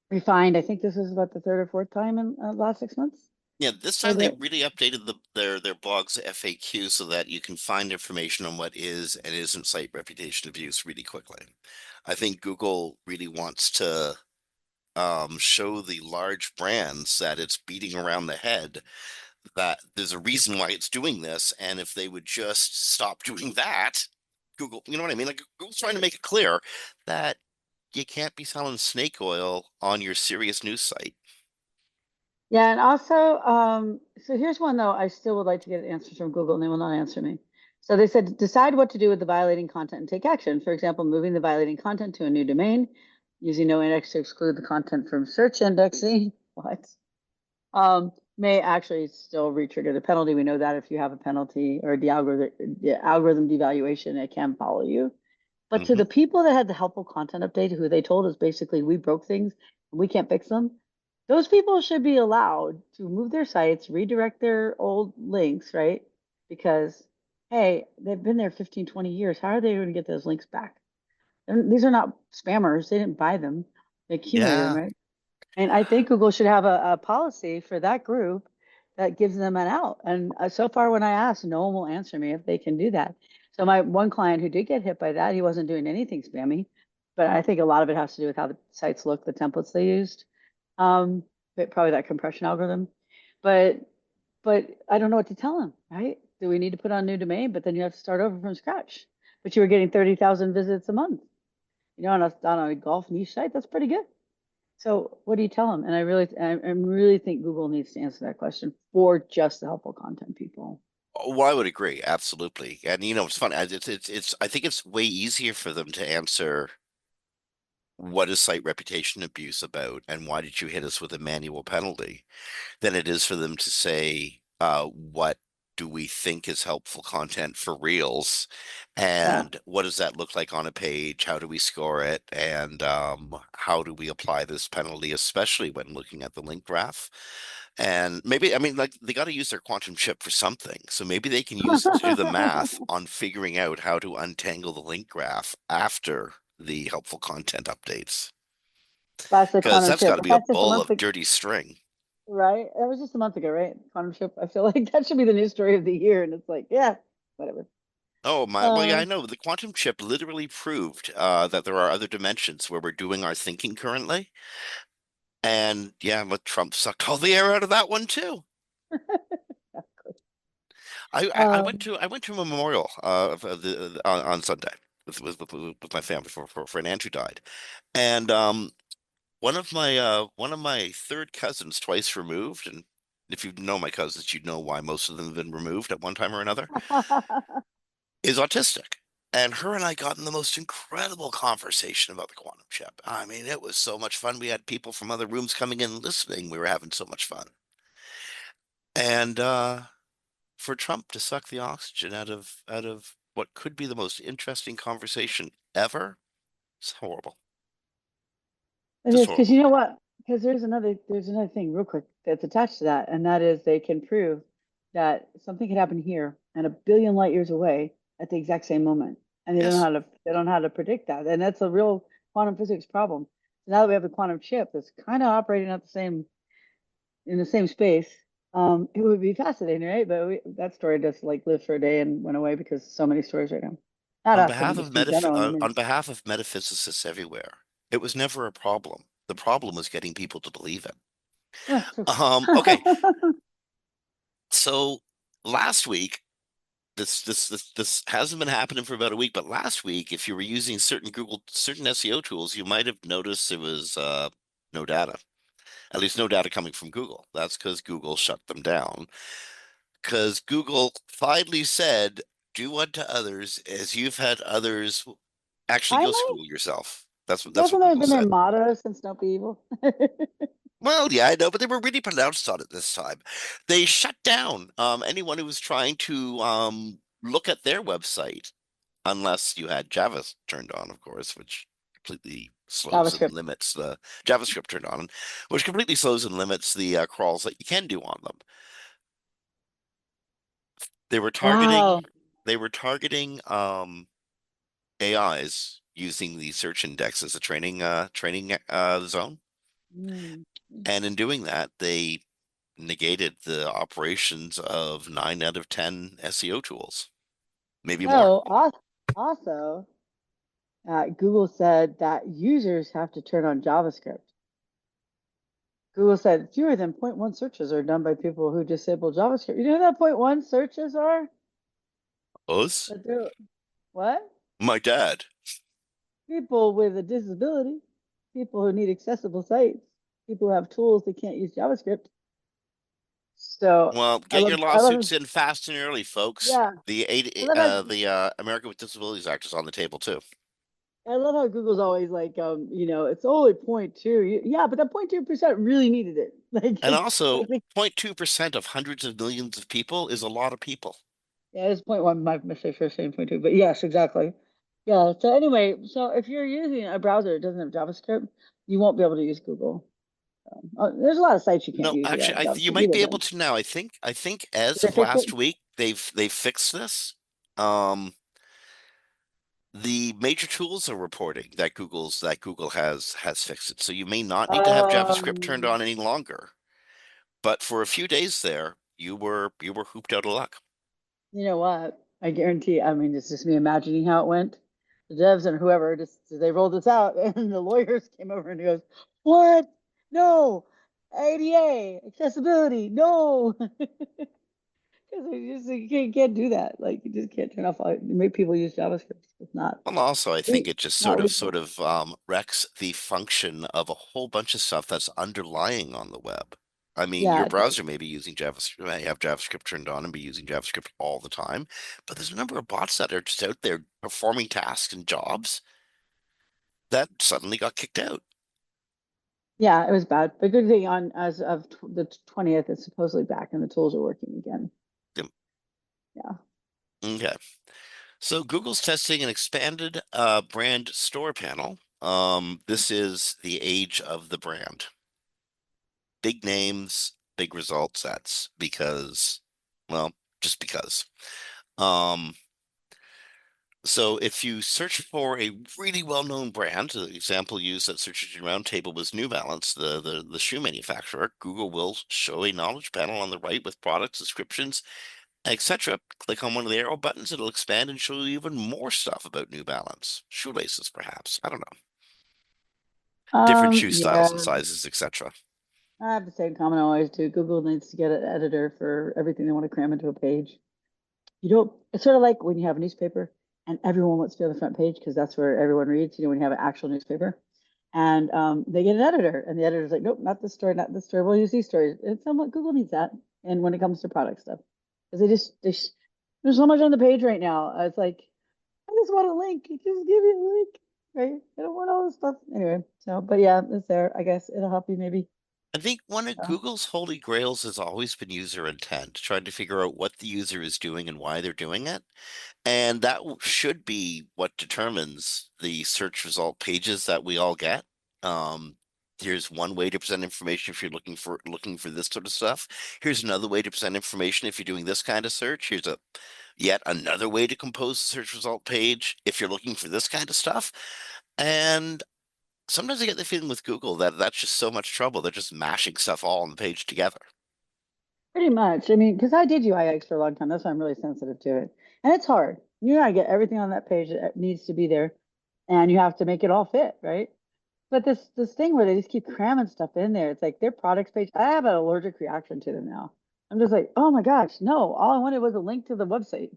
refined. I think this is about the third or fourth time in the last 6 months. Yeah, this Or time they the really updated their blog's FAQ so that you can find information on what is and isn't site reputation abuse really quickly. I think Google really wants to show the large brands that it's beating around the head, that there's a reason why it's doing this, and if they would just stop doing that, Google, you know what I mean? Like Google's trying to make it clear that you can't be selling snake oil on your serious news site. Yeah, and also, so here's one though I still would like to get answers from Google, and they will not answer me. So they said decide what to do with the violating content and take action. For example, moving the violating content to a new domain, using no index to exclude the content from search indexing. What? May actually still re-trigger the penalty. We know that if you have a penalty or the algorithm devaluation, it can follow you. But to Hmm. the people that had the helpful content update, who they told us basically we broke things and we can't fix them, those people should be allowed to move their sites, redirect their old links, right? Because, hey, they've been there 15, 20 years. How are they going to get those links back? These are not spammers. They didn't buy them. They accumulated them, Yeah. right? And I think Google should have a policy for that group that gives them an out. And so far, when I asked, no one will answer me if they can do that. So my one client who did get hit by that, he wasn't doing anything spammy, but I think a lot of it has to do with how the sites look, the templates they used, um, but probably that compression algorithm. But I don't know what to tell him, right? Do we need to put on a new domain? But then you have to start over from scratch. But you were getting 30,000 visits a month, on a golf niche site. That's pretty good. So what do you tell them? And I really think Google needs to answer that question for just the helpful content people. Well, I would agree, absolutely. And it's funny. It's. I think it's way easier for them to answer what is site reputation abuse about, and why did you hit us with a manual penalty, than it is for them to say, what do we think is helpful content for Reels, Yeah. and what does that look like on a page? How do we score it? And how do we apply this penalty, especially when looking at the link graph? And maybe, I mean, like they got to use their quantum chip for something. So maybe they can use it to do the math on figuring out how to untangle the link graph after the helpful content updates. That's the Because quantum that's got chip. to But be a that's just a ball month of ago, dirty string. right? That was just a month ago, right? Quantum chip. I feel like that should be the news story of the year. And it's like, yeah, whatever. Oh my, well, yeah, Uh, I know. The quantum chip literally proved that there are other dimensions where we're doing our thinking currently. And yeah, but Trump sucked all the air out of that one too. um, I went to a memorial on Sunday with my family for an aunt who died. And one of my third cousins, twice removed, and if you know my cousins, you'd know why most of them have been removed at one time or another, is autistic. And her and I got in the most incredible conversation about the quantum chip. I mean, it was so much fun. We had people from other rooms coming in and listening. We were having so much fun. And for Trump to suck the oxygen out of what could be the most interesting conversation ever, it's horrible. it Just is because horrible. you know what? Because there's another thing real quick that's attached to that, and that is they can prove that something could happen here and a billion light years away at the exact same moment, and Yes. they don't know how to predict that, and that's a real quantum physics problem. So now that we have the quantum chip that's kind of operating at the same in the same space, it would be fascinating, right? But that story just like lived for a day and went away because so many stories right now. Not us, I mean just in general in the On news. behalf of metaphysicists everywhere, It was never a problem. The problem was getting people to believe it. Yeah, true. Okay. So last week, this hasn't been happening for about a week, but last week, if you were using certain SEO tools, you might have noticed there was no data. At least no data coming from Google. That's because Google shut them down. Because Google finally said, "Do unto others as you've had others." Actually, go Finally, screw yourself. That's what hasn't that Google been their said. motto since "Don't be evil"? Well, yeah, I know, but they were really pronounced on it this time. They shut down anyone who was trying to look at their website, unless you had Java turned on, of course, which completely slows and JavaScript. limits the JavaScript turned on, which completely slows and limits the crawls that you can do on them. They were Wow. targeting they were targeting AIs using the search index as a training zone, Mm. and in doing that, they negated the operations of 9 out of 10 SEO tools, maybe more. So also, Google said that users have to turn on JavaScript. Google said fewer than zero point 0.1 searches are done by people who disable JavaScript. You know what that zero point 0.1 searches are? Us? That they're what? My dad. People with a disability, people who need accessible sites, people who have tools that can't use JavaScript. So Well, I get love, your I love, lawsuits in fast and early, folks. yeah, I love The American with Disabilities Act is on the table too. I love how Google's always like, it's only zero point 0.2. Yeah, but that 0.2% really needed it. Like And it's also, like, 0.2% of hundreds of millions of people is a lot of people. yeah, it's 0.1. My mistake for saying 0.2, but yes, exactly. Yeah. So anyway, so if you're using a browser that doesn't have JavaScript, you won't be able to use Google. There's a lot of sites you can't No, use actually, without you JavaScript might either, be but able to now. I think as did they of fix it? last week, they've fixed this. Um, the major tools are reporting that Google has fixed it. So you may not need to have JavaScript turned Um, on any longer. But for a few days there, you were hooped out of luck. you know what? I guarantee, I mean, it's just me imagining how it went. The devs and whoever just they rolled this out, and the lawyers came over and he goes, "What? No, ADA accessibility, no." Because you can't do that. Like you just can't turn off. Make people use JavaScript. It's not Well, also, I think it just not sort legal. of wrecks the function of a whole bunch of stuff that's underlying on the web. I mean, Yeah, your it does. browser may be using JavaScript, may have JavaScript turned on and be using JavaScript all the time, but there's a number of bots that are just out there performing tasks and jobs that suddenly got kicked out. Yeah, it was bad. But good thing on as of the 20th, it's supposedly back and the tools are working again. Yep. Yeah. Okay. So Google's testing an expanded brand store panel. This is the age of the brand. Big names, big result sets because, well, just because. Um, so if you search for a really well-known brand, the example used at Search Engine Roundtable was New Balance, the shoe manufacturer, Google will show a knowledge panel on the right with products, descriptions, etc. Click on one of the arrow buttons, it'll expand and show you even more stuff about New Balance. Shoelaces, perhaps. I don't know. Different shoe styles and Yeah. sizes, etc. I have the same comment I always do. Google needs to get an editor for everything they want to cram into a page. You don't, it's sort of like when you have a newspaper and everyone wants to be on the front page because that's where everyone reads, when you have an actual newspaper. And they get an editor, and the editor's like, nope, not this story, not this story. We'll use these stories. And somewhat Google needs that. And when it comes to product stuff, because there's so much on the page right now. It's like, I just want a link. Just give me a link, right? I don't want all this stuff anyway. So, but yeah, it's there. I guess it'll help you maybe. I think one of So, Google's holy grails has always been user intent, trying to figure out what the user is doing and why they're doing it. And that should be what determines the search result pages that we all get. Um, here's one way to present information if you're looking for this sort of stuff. Here's another way to present information if you're doing this kind of search. Here's a yet another way to compose a search result page if you're looking for this kind of stuff. And sometimes I get the feeling with Google that that's just so much trouble. They're just mashing stuff all on the page together. pretty much. I mean, because I did UIX for a long time. That's why I'm really sensitive to it. And it's hard. You gotta get everything on that page that needs to be there, and you have to make it all fit, right? but this thing where they just keep cramming stuff in there. It's like their products page. I have an allergic reaction to them now. I'm just like, oh my gosh, no! All I wanted was a link to the website.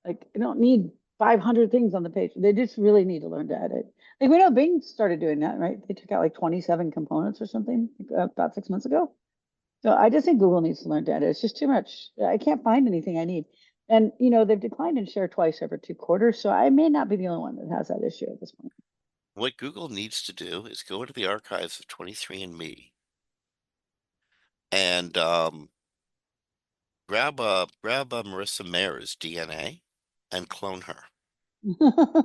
Like, I don't need 500 things on the page. They just really need to learn to edit. Like, we know Bing started doing that, right? They took out like 27 components or something about 6 months ago. So I just think Google needs to learn to edit. It's just too much. I can't find anything I need. And, they've declined in share twice over 2 quarters. So I may not be the only one that has that issue at this point. What Google needs to do is go into the archives of 23andMe and grab a Marissa Mayer's DNA and clone her.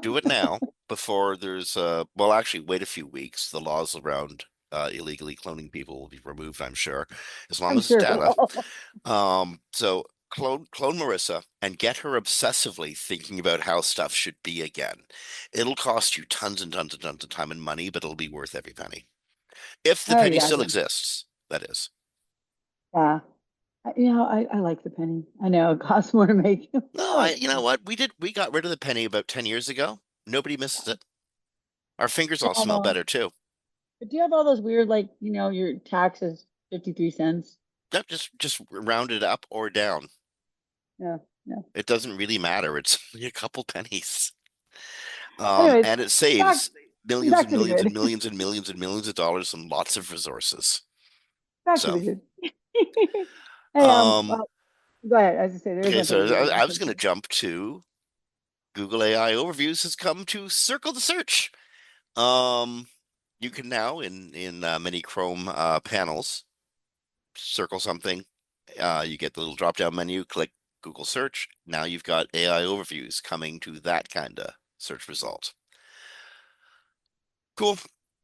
Do it now before there's well, actually wait a few weeks. The laws around illegally cloning people will be removed, I'm sure, as long I'm as it's sure it data. will. So clone Marissa and get her obsessively thinking about how stuff should be again. It'll cost you tons and tons and tons of time and money, but it'll be worth every penny. If the Oh, penny still exactly. exists, that is. Yeah. I like the penny. I know it costs more to make. No, I like you know what? We got rid of the penny about 10 years ago. Nobody misses it. Our fingers all I smell know. better too. But do you have all those weird, like, your taxes, 53 cents? Yep, just round it up or down. Yeah. Yeah. It doesn't really matter. It's only a couple pennies. Anyways, And it back saves millions back and to the millions and good. millions and millions and millions of dollars and lots of resources. Back to the So, good. Hey, um, well, go ahead. As I say, there is okay, one thing so I do want I to was mention going to too. jump to Google AI Overviews has come to circle the search. Um, you can now in many Chrome panels circle something. You get the little drop down menu, click Google search. Now you've got AI overviews coming to that kind of search result. Cool.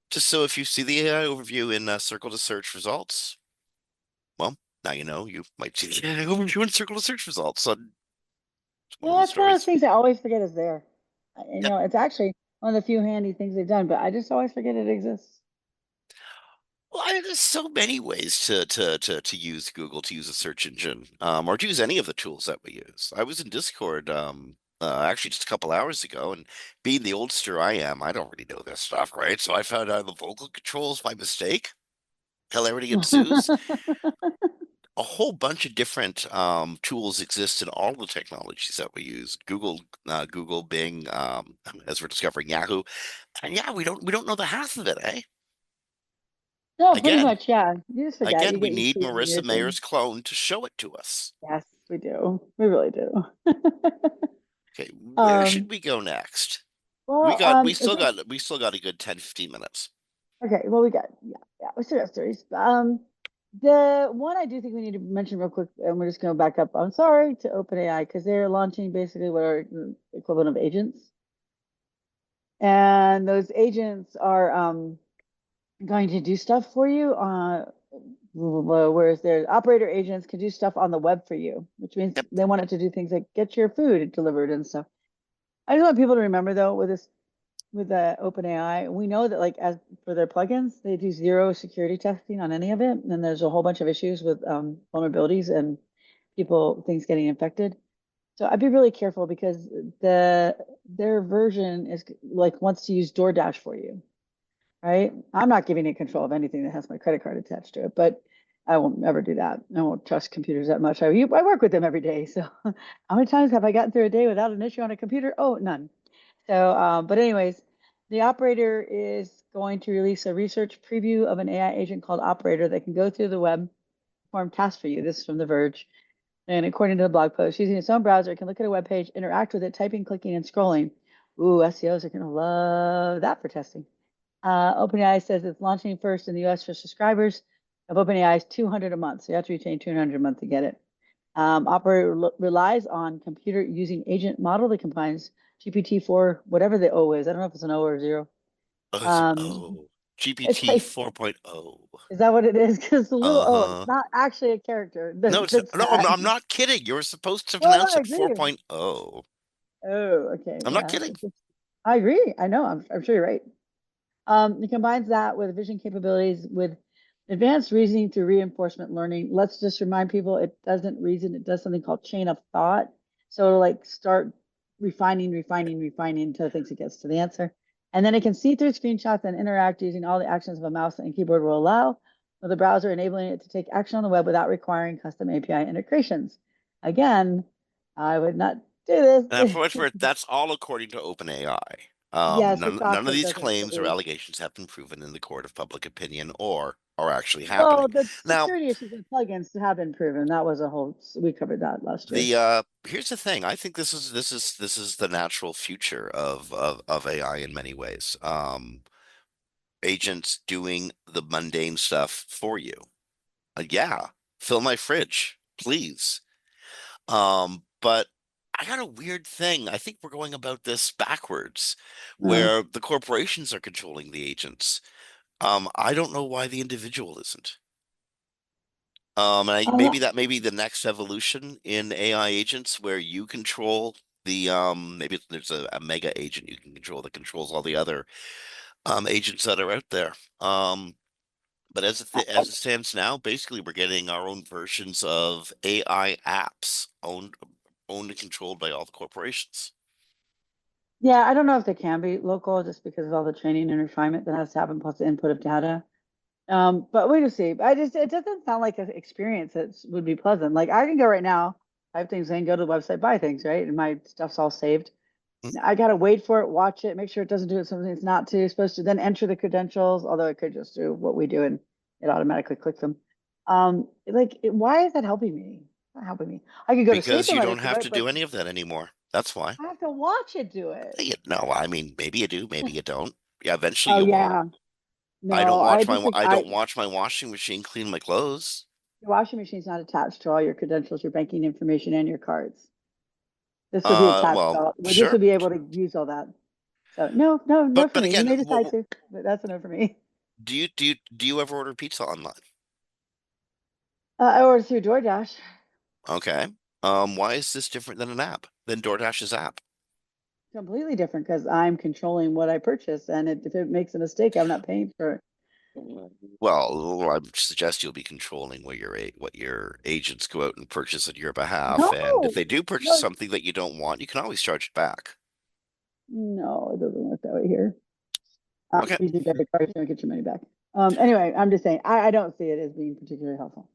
Just so if you see the AI overview in circle to search results, well, now you know you might see the AI overview in circle to search results. So it's one of Yeah, those it's one of those stories. things I always forget is there. Yep. It's actually one of the few handy things they've done, but I just always forget it exists. Well, there's so many ways to use Google, to use a search engine, or to use any of the tools that we use. I was in Discord, actually just a couple hours ago, and being the oldster I am, I don't really know this stuff, right? So I found out the vocal controls by mistake. Hilarity ensues. A whole bunch of different tools exist in all the technologies that we use. Google, Bing, as we're discovering Yahoo, and yeah, we don't know the half of it, eh? No, pretty Again, much, yeah. You just forget. again, You we get used need to using your Marissa thing. Mayer's clone to show it to us. Yes, we do. We really do. Okay, where should Um, we go next? well, We still got a good 10, 15 minutes. okay, well, we got, yeah, we still have stories. The one I do think we need to mention real quick, and we're just going to back up. I'm sorry to OpenAI because they're launching basically what are the equivalent of agents, and those agents are going to do stuff for you. Whereas their operator agents can do stuff on the web for you, which means Yep. they want it to do things like get your food delivered and stuff. I just want people to remember though, with the OpenAI, we know that like as for their plugins, they do zero security testing on any of it, and there's a whole bunch of issues with vulnerabilities and things getting infected. So I'd be really careful because their version is like wants to use DoorDash for you, right? I'm not giving it control of anything that has my credit card attached to it, but I won't ever do that. I won't trust computers that much. I work with them every day, so how many times have I gotten through a day without an issue on a computer? Oh, none. So, but anyways, the operator is going to release a research preview of an AI agent called Operator that can go through the web, perform tasks for you. This is from The Verge. And according to the blog post, using its own browser, it can look at a web page, interact with it, typing, clicking, and scrolling. Ooh, SEOs are going to love that for testing. OpenAI says it's launching first in the US for subscribers of OpenAI's 200 a month. So you have to retain 200 a month to get it. Operator relies on computer using agent model that combines GPT-4, whatever the O is. I don't know if it's an O or a zero. Oh, it's an Um, O. it's GPT like, 4.0. is that what it is? Because the little O, it's Uh-huh. not actually a character No, it's that's no, that. I'm not kidding. You're supposed to Oh, no, pronounce I it agree. 4.0. Oh, okay. I'm not Yeah. kidding. I agree. I know. I'm sure you're right. It combines that with vision capabilities with advanced reasoning through reinforcement learning. Let's just remind people it doesn't reason, it does something called chain of thought. So it'll like start refining until it thinks it gets to the answer. And then it can see through screenshots and interact using all the actions of a mouse and keyboard will allow, with the browser enabling it to take action on the web without requiring custom API integrations. Again, I would not do And for this. what it's worth, that's all according to OpenAI. Yes, the None of software these doesn't claims or really. allegations have been proven in the court of public opinion or are actually Well, happening. the Now, security issues with plugins have been proven. That was a whole, we covered that last year. here's the thing. I think this is the natural future of AI in many ways. Agents doing the mundane stuff for you. Yeah, fill my fridge, please. But I got a weird thing. I think we're going about this backwards, Uh, where the corporations are controlling the agents. I don't know why the individual isn't. uh, Maybe that may be the next evolution in AI agents, where you control maybe there's a mega agent you can control that controls all the other agents that are out there. But as it stands now, basically we're getting our own versions of AI apps owned and controlled by all the corporations. yeah, I don't know if they can be local just because of all the training and refinement that has to happen, plus the input of data. But we just see. It doesn't sound like an experience that would be pleasant. Like I can go right now, type things in, go to the website, buy things, right? And my stuff's all saved. I gotta wait for it, watch it, make sure it doesn't do something it's not to supposed to, then enter the credentials, although it could just do what we do and it automatically clicks them. Why is that helping me? Not helping me. I could go to sleep Because and you let don't it do have it, to but do any of that anymore. That's why. I have to watch it do it. No, I mean, maybe you do, maybe you don't. Yeah, eventually Oh you won't. yeah. No, I just think I don't watch my washing machine clean my clothes. your washing machine's not attached to all your credentials, your banking information, and your cards. This would be attached to Well, all, this sure. would be able to use all that. So no, no, no for But me. You again, may decide to, but that's a no for me. do you ever order pizza online? I ordered through DoorDash. Okay. Why is this different than an app, than DoorDash's app? Completely different because I'm controlling what I purchase, and if it makes a mistake, I'm not paying for it. Well, I would suggest you'll be controlling what your agents go out and purchase on your behalf. And if No, they do purchase no, something that you don't want, you can always charge it back. no, it doesn't work that way here. Okay. Use your debit card, you don't get your money back. Anyway, I'm just saying, I don't see it as being particularly helpful.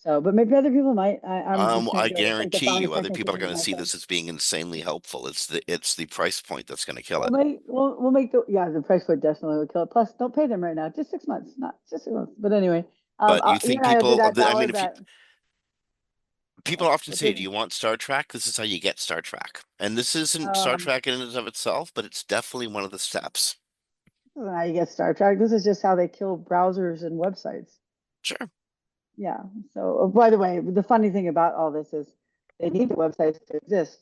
So, but maybe other people might. I'm just trying I to go with like the guarantee fine you other techniques people are and going to my see thing. this as being insanely helpful. It's the price point that's going to kill We'll it. make we'll make the price for it definitely will kill it. Plus, don't pay them right now. Just 6 months, not just 6 months. But anyway, But you you think and I will do people, that. I mean, Download if you that. people often We'll say, do "Do you that. want Star Trek?" This is how you get Star Trek. And this isn't Star Um, Trek in and of itself, but it's definitely one of the steps. this isn't how you get Star Trek. This is just how they kill browsers and websites. Sure. Yeah. So, by the way, the funny thing about all this is they need the websites to exist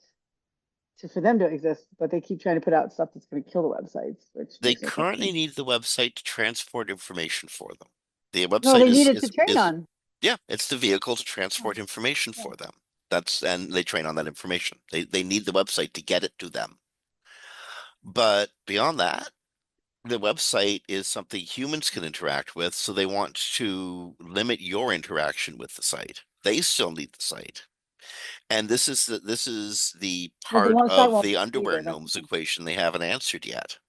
for them to exist, but they keep trying to put out stuff that's going to kill the websites, which They makes no sense to me. currently need the website to transport information for them. The No, website they need it to train is on. yeah, it's the vehicle to Yeah. transport information Yeah. for them. And they train on that information. They need the website to get it to them. But beyond that, the website is something humans can interact with, so they want to limit your interaction with the site. They still need the site. And this is the But the part one site of won't the be underwear either. That's the gnomes thing. equation they haven't answered yet.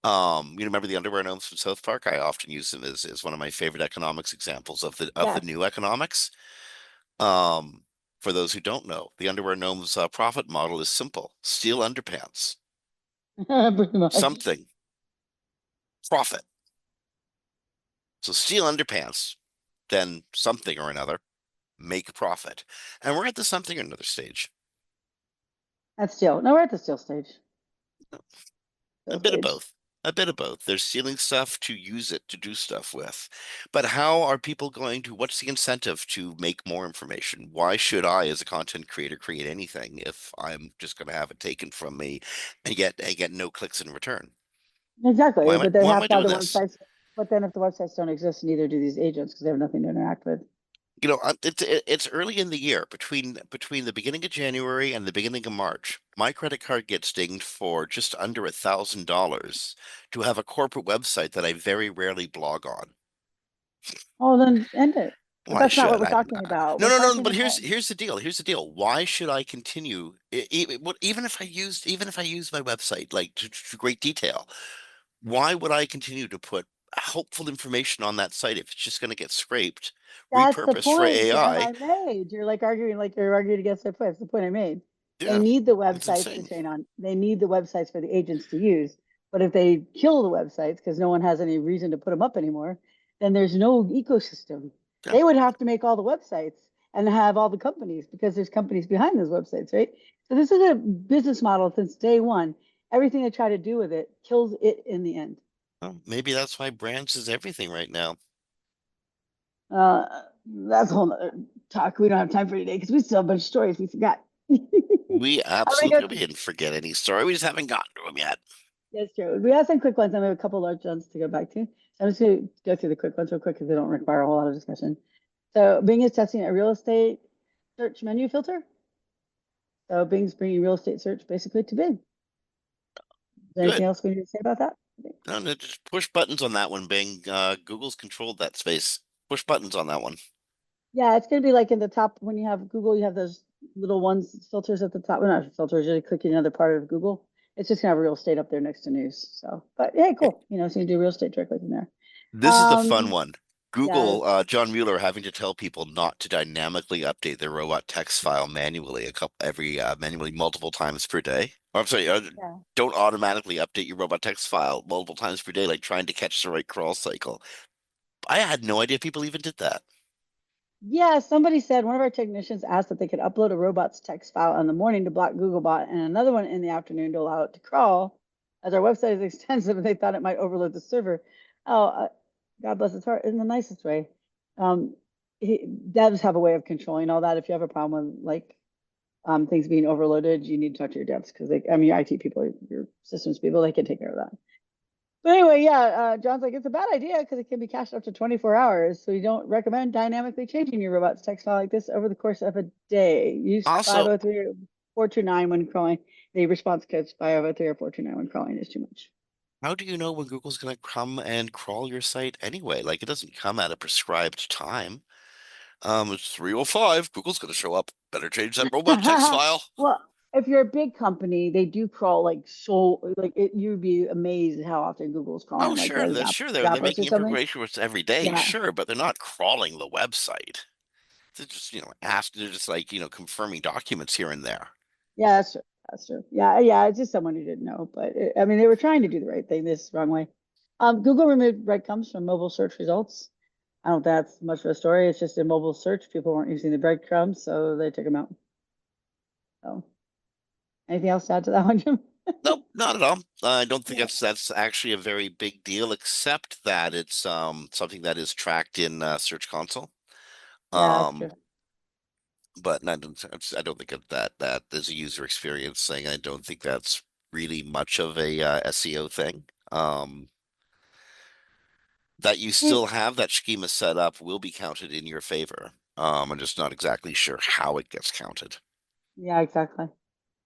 You remember the underwear gnomes from South Park? I often use them as one of my favorite economics examples of the Yes. new economics. Um, for those who don't know, the underwear gnomes profit model is simple: steal underpants, Pretty much. something, profit. So steal underpants, then something or another, make a profit. And we're at the something or another stage. That's still. No, we're at the still stage. A Still bit of stage. both. A bit of both. They're stealing stuff to use it to do stuff with. But how are people going to, what's the incentive to make more information? Why should I, as a content creator, create anything if I'm just going to have it taken from me and get no clicks in return? Exactly. But they Why am have I to have doing the this? websites. But then if the websites don't exist, neither do these agents because they have nothing to interact with. It's early in the year between the beginning of January and the beginning of March. My credit card gets dinged for just under $1,000 to have a corporate website that I very rarely blog on. Oh, then end it. But Why that's not what should we're I? talking about. No, We're no, no. talking But about, here's the deal. Here's the deal. Why should I continue? Even if I use my website like to great detail, why would I continue to put helpful information on that site if it's just going to get scraped, that's the repurposed for point, Jim, AI? I made. You're like you're arguing against their point. That's the point I made. They Yeah, need the it's websites to insane. train on. They need the websites for the agents to use. But if they kill the websites because no one has any reason to put them up anymore, then there's no ecosystem. Yeah. They would have to make all the websites and have all the companies because there's companies behind those websites, right? So this is a business model since day one. Everything they try to do with it kills it in the end. Well, maybe that's why brands is everything right now. Uh, that's a whole nother talk. We don't have time for today because we still have a bunch of stories we forgot. I'm We gonna absolutely go. we didn't forget any story. We just haven't gotten to them yet. That's true. We have some quick ones, and we have a couple large ones to go back to. So I'm just going to go through the quick ones real quick because they don't require a whole lot of discussion. So Bing is testing a real estate search menu filter. So Bing's bringing real estate search basically to Bing. Is there anything Good. else we need to say about that? No, no, just push buttons on that one, Bing. Google's controlled that space. Push buttons on that one. Yeah, it's going to be like in the top when you have Google, you have those little ones filters at the top. Well, not filters, you're clicking another part of Google. It's just gonna have real estate up there next to news. So, but hey, Okay. cool. So you do real estate directly from there. This is the fun Um, one. yeah, Google, John Mueller having to tell people not to dynamically update their robot text file manually manually multiple times per day. Or, I'm sorry, yeah. don't automatically update your robot text file multiple times per day, like trying to catch the right crawl cycle. I had no idea people even did that. Yeah, somebody said one of our technicians asked that they could upload a robot's text file in the morning to block Googlebot and another one in the afternoon to allow it to crawl, as our website is extensive and they thought it might overload the server. Oh, God bless his heart, in the nicest way. Um, devs have a way of controlling all that. If you have a problem with like things being overloaded, you need to talk to your devs because your IT people, your systems people, they can take care of that. But anyway, yeah, John's like, it's a bad idea because it can be cached up to 24 hours. So you don't recommend dynamically changing your robot's text file like this over the course of a day. Use Also, 503 or 429 when crawling. The response codes 503 or 429 when crawling is too much. how do you know when Google's going to come and crawl your site anyway? Like, it doesn't come at a prescribed time. It's 3:05. Google's going to show up. Better change that robot text file. Well, if you're a big company, they do crawl like so, like you'd be amazed at how often Google's Oh, crawling like sure. the They're Zappos or making something. integrations every day, Yeah. sure, but they're not crawling the website. They're just, they're just like, confirming documents here and there. Yeah, that's true. That's true. Yeah, yeah. It's just someone who didn't know, but I mean, they were trying to do the right thing this wrong way. Google removed breadcrumbs from mobile search results. I don't think that's much of a story. It's just in mobile search, people weren't using the breadcrumbs, so they took them out. So, anything else to add to that one, Jim? Nope, not at all. I don't think Yeah, that's actually a very big deal, except that it's something that is tracked in Search Console. yeah, that's Um, true. but I don't think of that as a user experience thing. I don't think that's really much of a SEO thing. That you Mm, still have that schema set up will be counted in your favor. I'm just not exactly sure how it gets counted. yeah, exactly.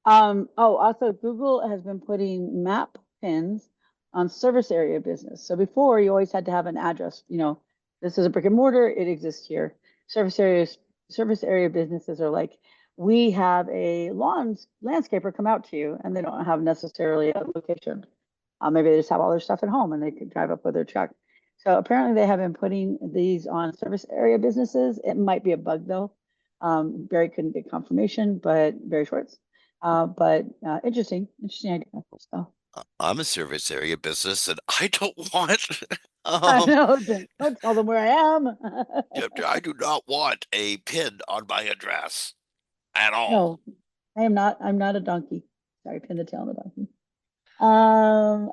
Also, Google has been putting map pins on service area business. So before, you always had to have an address. This is a brick and mortar. It exists here. Service areas, service area businesses are like, we have a landscaper come out to you, and they don't have necessarily a location. Maybe they just have all their stuff at home, and they could drive up with their truck. So apparently, they have been putting these on service area businesses. It might be a bug though. Barry couldn't get confirmation, but Barry Schwartz. But interesting idea. So I'm a service area business, and I don't want. I um, know, don't tell them where I am. yeah, I do not want a pin on my address at all. No, I am not. I'm not a donkey. Sorry, pin the tail on the donkey.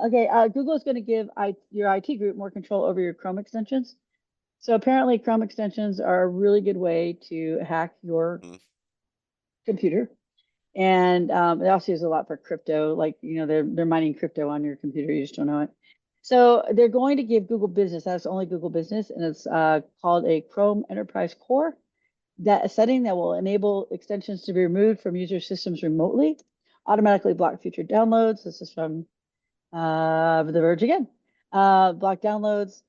Okay. Google is going to give your IT group more control over your Chrome extensions. So apparently, Chrome extensions are a really good way to hack your Mm. computer. And they also use a lot for crypto, like they're mining crypto on your computer. You just don't know it. So they're going to give Google Business. That's only Google Business, and it's called a Chrome Enterprise Core. That a setting that will enable extensions to be removed from user systems remotely, automatically block future downloads. This is from The Verge again. Block downloads,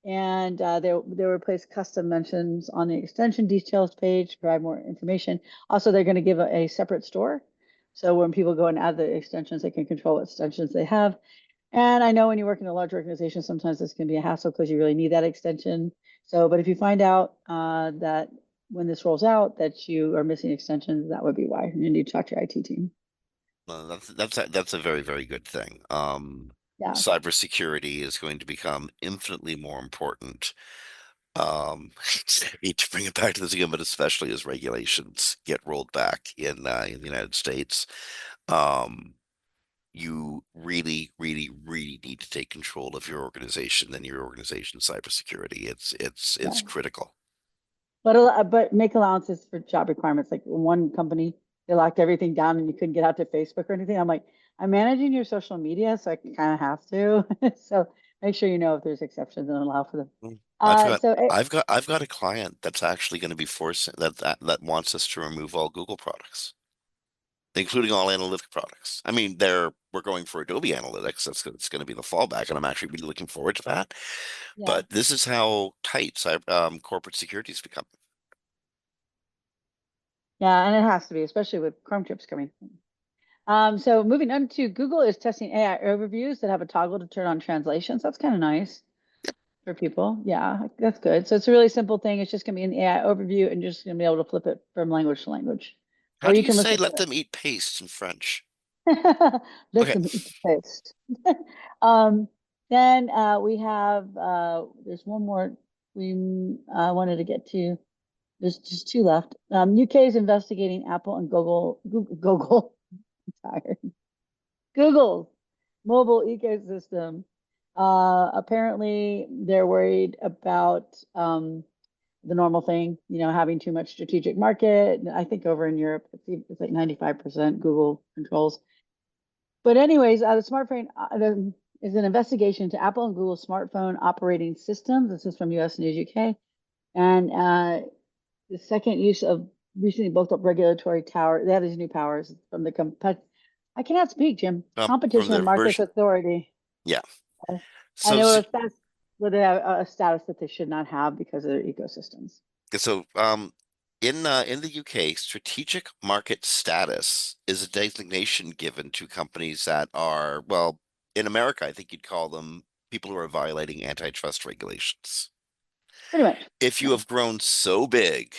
and they will place custom mentions on the extension details page to provide more information. Also, they're going to give a separate store. So when people go and add the extensions, they can control what extensions they have. And I know when you work in a large organization, sometimes this can be a hassle because you really need that extension. So, but if you find out that when this rolls out that you are missing extensions, that would be why. You need to talk to your IT team. That's a very, very good thing. Yeah, Cybersecurity is going to become infinitely more important. I hate to bring it back to this again, but especially as regulations get rolled back in the United States, um, you really, really, really need to take control of your organization and your organization's cybersecurity. It's yeah. critical. But make allowances for job requirements. Like one company, they locked everything down and you couldn't get out to Facebook or anything. I'm like, I'm managing your social media, so I kind of have to. So make sure you know if there's exceptions and allow for them. Mm. I've got So I've got a client that's actually going to be forcing that wants us to remove all Google products, including all analytic products. I mean, we're going for Adobe Analytics. It's going to be the fallback, and I'm actually really looking forward to that. yeah, But this is how tight corporate security is becoming. yeah, and it has to be, especially with Chrome chips coming. So moving on to Google is testing AI overviews that have a toggle to turn on translations. That's kind of nice for people. Yeah, that's good. So it's a really simple thing. It's just going to be in the AI overview and you're just going to be able to flip it from language to language, How or do you you can say listen let to them eat paste in French? it. Let Okay. them eat the toast. Um, then we have there's one more we wanted to get to. There's just two left. UK is investigating Apple and Google. Tired. Google's mobile ecosystem. Apparently, they're worried about the normal thing, having too much strategic market. I think over in Europe, it's like 95% Google controls. But anyways, the smartphone is an investigation into Apple and Google smartphone operating systems. This is from US News UK. And the second use of recently bulked up regulatory tower. They have these new powers from the I cannot speak, Jim. From Competition the and Markets version, Authority. yeah. Uh, And So it was that's where they have a status that they should not have because of their ecosystems. so in the UK, strategic market status is a designation given to companies that are, well, in America, I think you'd call them people who are violating antitrust regulations. Pretty much. If you Yeah. have grown so big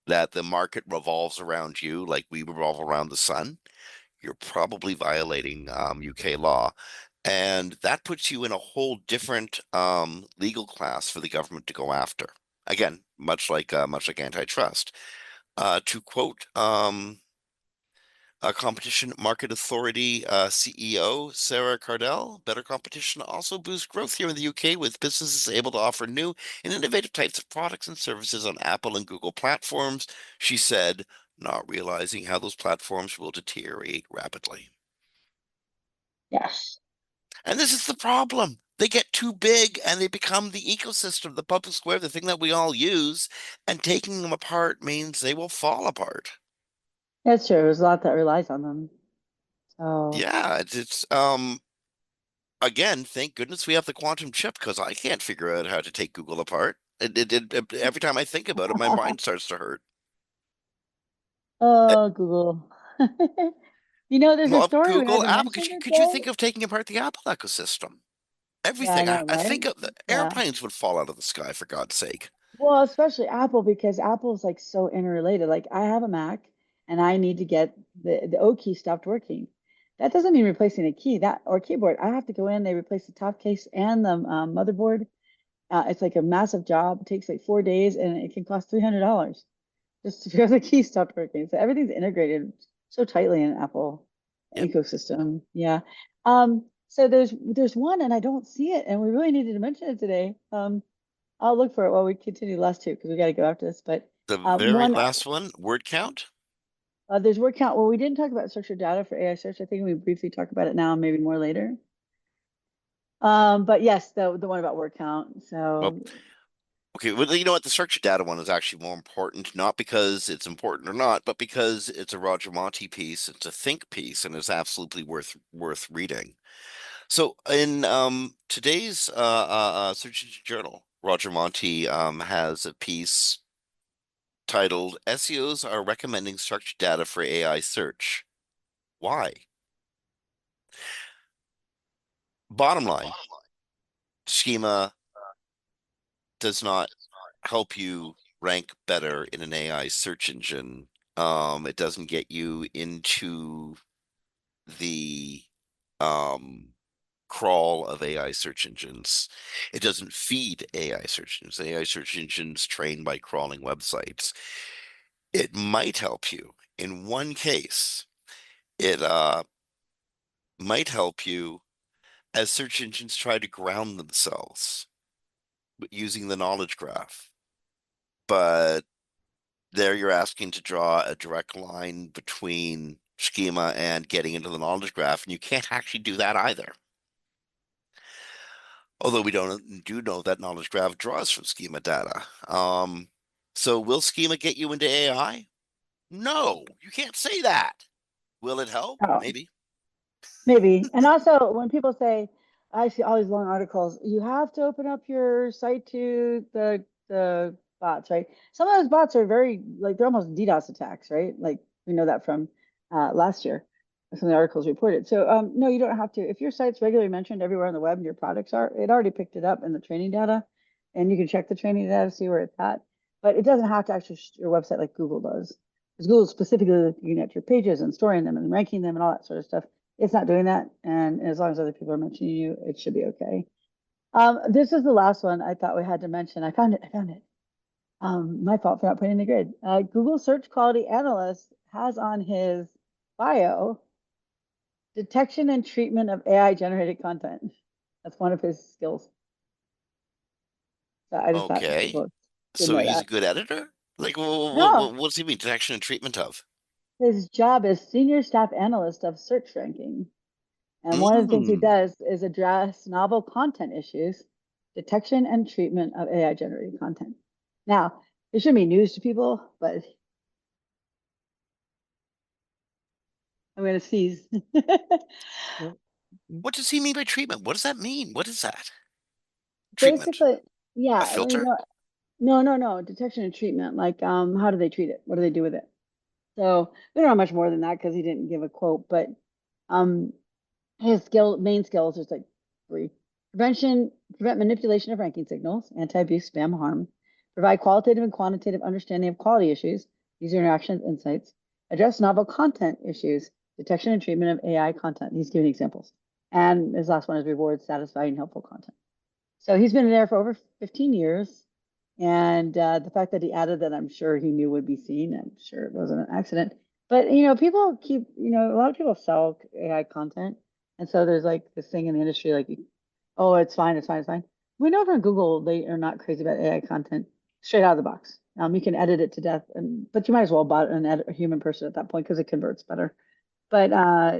that the market revolves around you, like we revolve around the sun, you're probably violating UK law. And that puts you in a whole different legal class for the government to go after. Again, much like antitrust. To quote Competition Market Authority CEO Sarah Cardell, better competition also boosts growth here in the UK with businesses able to offer new and innovative types of products and services on Apple and Google platforms, she said, not realizing how those platforms will deteriorate rapidly. Yes. And this is the problem. They get too big and they become the ecosystem, the public square, the thing that we all use, and taking them apart means they will fall apart. That's true. There's a lot that relies on them. So, Yeah, it's again, thank goodness we have the quantum chip because I can't figure out how to take Google apart. Every time I think about it, my mind starts to hurt. Uh, oh, Google. There's a Well, story we had Google, to Apple, mention could you today. think of taking apart the Apple ecosystem? Yeah, I Everything. know, I right? think of the Yeah. airplanes would fall out of the sky for God's sake. Well, especially Apple because Apple's like so interrelated. Like I have a Mac and I need to get the O key stopped working. That doesn't mean replacing a key that or keyboard. I have to go in, they replace the top case and the motherboard. It's like a massive job. It takes like 4 days and it can cost $300 just because the key stopped working. So everything's integrated so tightly in Apple Yep. ecosystem. Yeah. So there's one and I don't see it and we really needed to mention it today. I'll look for it while we continue the last two because we got to go after this. But The very one, last one, word count. there's word count. Well, we didn't talk about structured data for AI search. I think we briefly talked about it now, maybe more later. But yes, the one about word count. Well, So okay, well, you know what? The structured data one is actually more important, not because it's important or not, but because it's a Roger Monti piece, it's a think piece, and it's absolutely worth reading. So in today's Search Engine Journal, Roger Monti has a piece titled "SEOs are recommending structured data for AI search. Why?" Bottom line, schema does not help you rank better in an AI search engine. It doesn't get you into the um crawl of AI search engines. It doesn't feed AI search engines. AI search engines trained by crawling websites. It might help you in one case. It might help you as search engines try to ground themselves using the knowledge graph. But there you're asking to draw a direct line between schema and getting into the knowledge graph, and you can't actually do that either. Although we do know that knowledge graph draws from schema data. So will schema get you into AI? No, you can't say that. Will it help? Oh, Maybe. maybe. And also, when people say, I see all these long articles, you have to open up your site to the bots, right? Some of those bots are very like they're almost DDoS attacks, right? Like we know that from last year, some of the articles reported. So no, you don't have to. If your site's regularly mentioned everywhere on the web and your products are, it already picked it up in the training data, and you can check the training data to see where it's at. But it doesn't have to actually your website like Google does. Because Google specifically looking at your pages and storing them and ranking them and all that sort of stuff. It's not doing that. And as long as other people are mentioning you, it should be okay. This is the last one I thought we had to mention. I found it. I found it. My fault for not putting in the grid. Google Search Quality Analyst has on his bio detection and treatment of AI generated content. That's one of his skills. So I just thought Okay. people should So know he's a that. good editor? Like, No, what does he mean? Detection and treatment of? his job is senior staff analyst of search ranking. And one of the things he Mm. does is address novel content issues, detection and treatment of AI generated content. Now, it shouldn't be news to people, but I'm going to sneeze. What does he mean by treatment? What does that mean? What is that? Treatment? Basically, A yeah, I mean, filter? no, detection and treatment. Like, how do they treat it? What do they do with it? So we don't know much more than that because he didn't give a quote, but um, his main skills is like three: prevent manipulation of ranking signals, anti-abuse, spam, harm, provide qualitative and quantitative understanding of quality issues, user interactions, insights, address novel content issues, detection and treatment of AI content. He's giving examples. And his last one is reward satisfying helpful content. So he's been there for over 15 years. And the fact that he added that, I'm sure he knew would be seen. I'm sure it wasn't an accident. But, people keep, a lot of people sell AI content. And so there's like this thing in the industry, like, oh, it's fine, it's fine, it's fine. We know from Google, they are not crazy about AI content straight out of the box. You can edit it to death, but you might as well buy a human person at that point because it converts better. But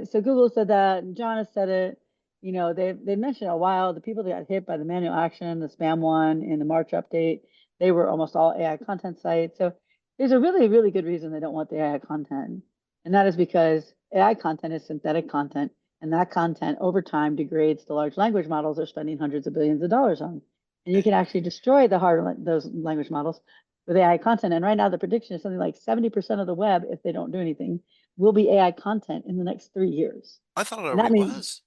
so Google said that, and John has said it. They mentioned a while the people that got hit by the manual action, the spam one, in the March update, they were almost all AI content sites. So there's a really, really good reason they don't want the AI content, and that is because AI content is synthetic content, and that content over time degrades the large language models they're spending hundreds of billions of dollars on. And you can actually destroy those language models with AI content. And right now, the prediction is something like 70% of the web, if they don't do anything, will be AI content in the next 3 years. I thought it And that already means, was.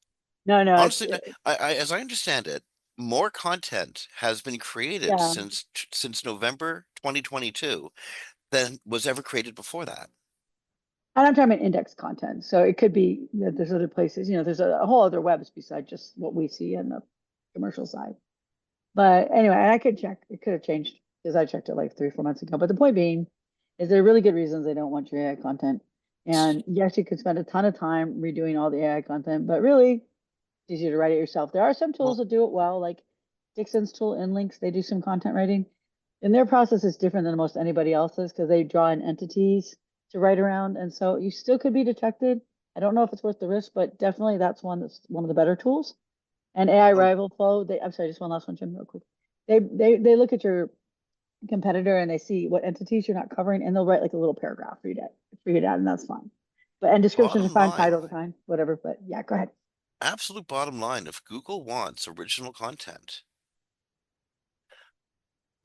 no, no, Honestly, as I understand it, more content has been created yeah. since November 2022 than was ever created before that. And I'm talking about index content. So it could be that there's other places, there's a whole other webs besides just what we see in the commercial side. But anyway, I could check. It could have changed because I checked it like 3, 4 months ago. But the point being is there are really good reasons they don't want your AI content. And yes, you could spend a ton of time redoing all the AI content, but really it's easier to write it yourself. There are some tools Well, that do it well, like Dixon's tool, InLinks, they do some content writing. And their process is different than most anybody else's because they draw in entities to write around. And so you still could be detected. I don't know if it's worth the risk, but definitely that's one of the better tools. And AI um, rival flow, I'm sorry, just one last one, Jim, real quick. They look at your competitor and they see what entities you're not covering, and they'll write like a little paragraph for you to add, and that's fine. But and descriptions are bottom fine, line, titles are fine, whatever. But yeah, go ahead. absolute bottom line, if Google wants original content,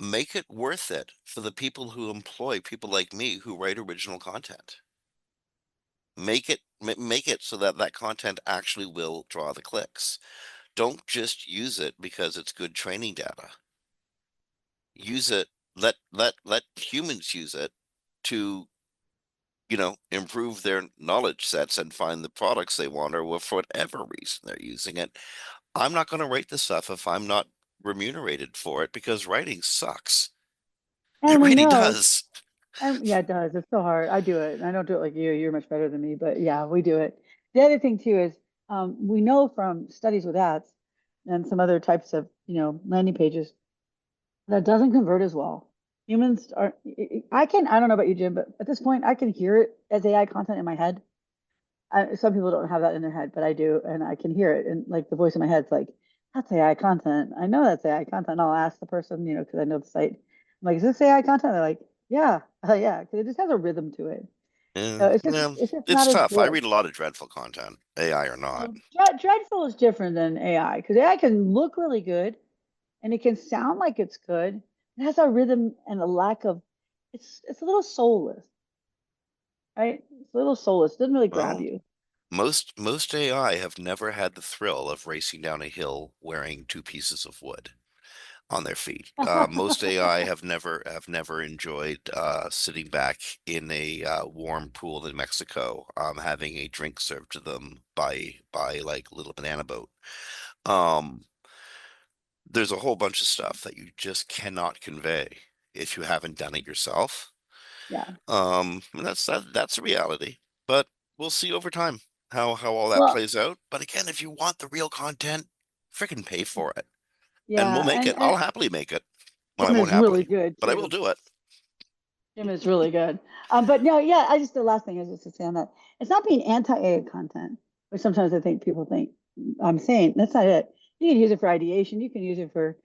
make it worth it for the people who employ people like me who write original content. Make it so that that content actually will draw the clicks. Don't just use it because it's good training data. Use it, let humans use it to, improve their knowledge sets and find the products they want, or for whatever reason they're using it. I'm not going to write this stuff if I'm not remunerated for it, because writing sucks. It And we really know, does. and yeah, it does. It's so hard. I do it. I don't do it like you. You're much better than me, but yeah, we do it. The other thing too is we know from studies with ads and some other types of, landing pages that doesn't convert as well. Humans are, I don't know about you, Jim, but at this point, I can hear it as AI content in my head. Some people don't have that in their head, but I do, and I can hear it. And like the voice in my head's like, "That's AI content. I know that's AI content." And I'll ask the person, because I know the site. I'm like, "Is this AI content?" They're like, "Yeah, yeah," because it just has a rhythm to it. So Yeah, it's just well, it's just it's not as tough. I good. read a lot of dreadful content, AI or not. Well, Dreadful is different than AI because AI can look really good and it can sound like it's good. It has a rhythm and a lack of. It's a little soulless, right? It's a little soulless. It doesn't really grab Well, you. most AI have never had the thrill of racing down a hill wearing two pieces of wood on their feet. Most AI have never enjoyed sitting back in a warm pool in Mexico, having a drink served to them by like little banana boat. Um, there's a whole bunch of stuff that you just cannot convey if you haven't done it yourself. Yeah. And that's a reality. But we'll see over time how all that Well, plays out. But again, if you want the real content, freaking pay for it. And we'll yeah, make it. and I'll happily make it. Well, I Jim won't is really happily, good but I will too. do it. Jim is really good. But no, yeah, the last thing is just to say on that. It's not being anti-AI content, which sometimes I think people think I'm saying. That's not it. You can use it for ideation. You can use it for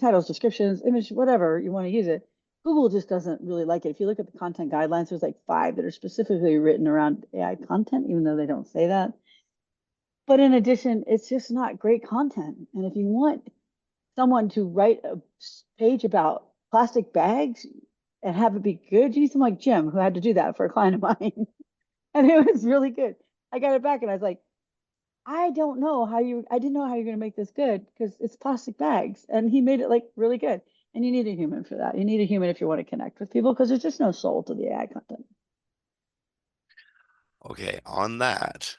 titles, descriptions, image, whatever you want to use it. Google just doesn't really like it. If you look at the content guidelines, there's like 5 that are specifically written around AI content, even though they don't say that. But in addition, it's just not great content. And if you want someone to write a page about plastic bags and have it be good. You need someone like Jim who had to do that for a client of mine. And it was really good. I got it back and I was like, I didn't know how you're going to make this good because it's plastic bags. And he made it like really good. And you need a human for that. You need a human if you want to connect with people because there's just no soul to the AI content. Okay, on that,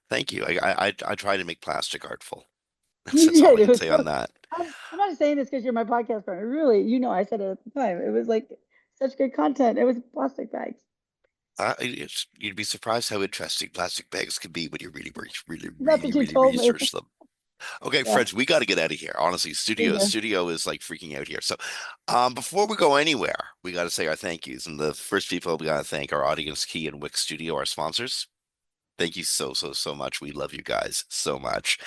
thank you. I try to make plastic artful. You That's all did. I It can was say on so, that. I'm not saying this because you're my podcast partner. Really, I said it at the time. It was like such good content. It was plastic bags. You'd be surprised how interesting plastic bags can be when you really, really, Not that really, you really told me. research them. Okay, Yeah. friends, we got to get out of here. Honestly, See ya. studio is like freaking out here. So, before we go anywhere, we got to say our thank yous. And the first people we got to thank our Audience Key and Wix Studio, our sponsors. Thank you so much. We love you guys so much.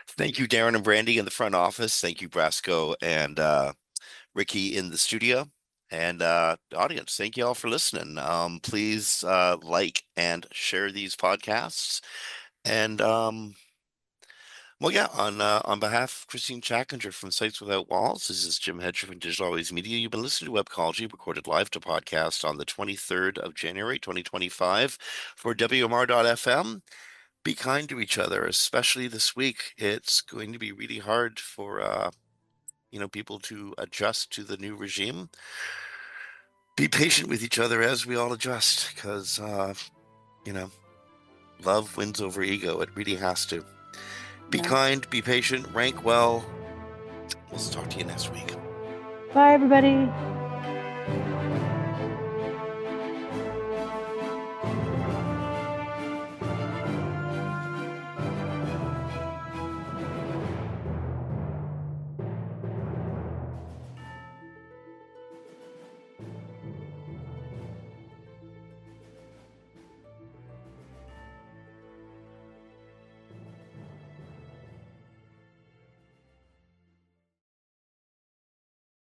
Thank you, Darren and Brandy in the front office. Thank you, Brasco and Ricky in the studio. And the audience, thank you all for listening. Please like and share these podcasts. And well, yeah, on behalf of Christine Chackinger from Sites Without Walls, this is Jim Hedger from Digital Always Media. You've been listening to Webcology, recorded live to podcast on the 23rd of January, 2025 for WMR.FM. Be kind to each other, especially this week. It's going to be really hard for people to adjust to the new regime. Be patient with each other as we all adjust, because you know, love wins over ego. It really has to. Be Yeah. kind, be patient, rank well. We'll talk to you next week. Bye, everybody.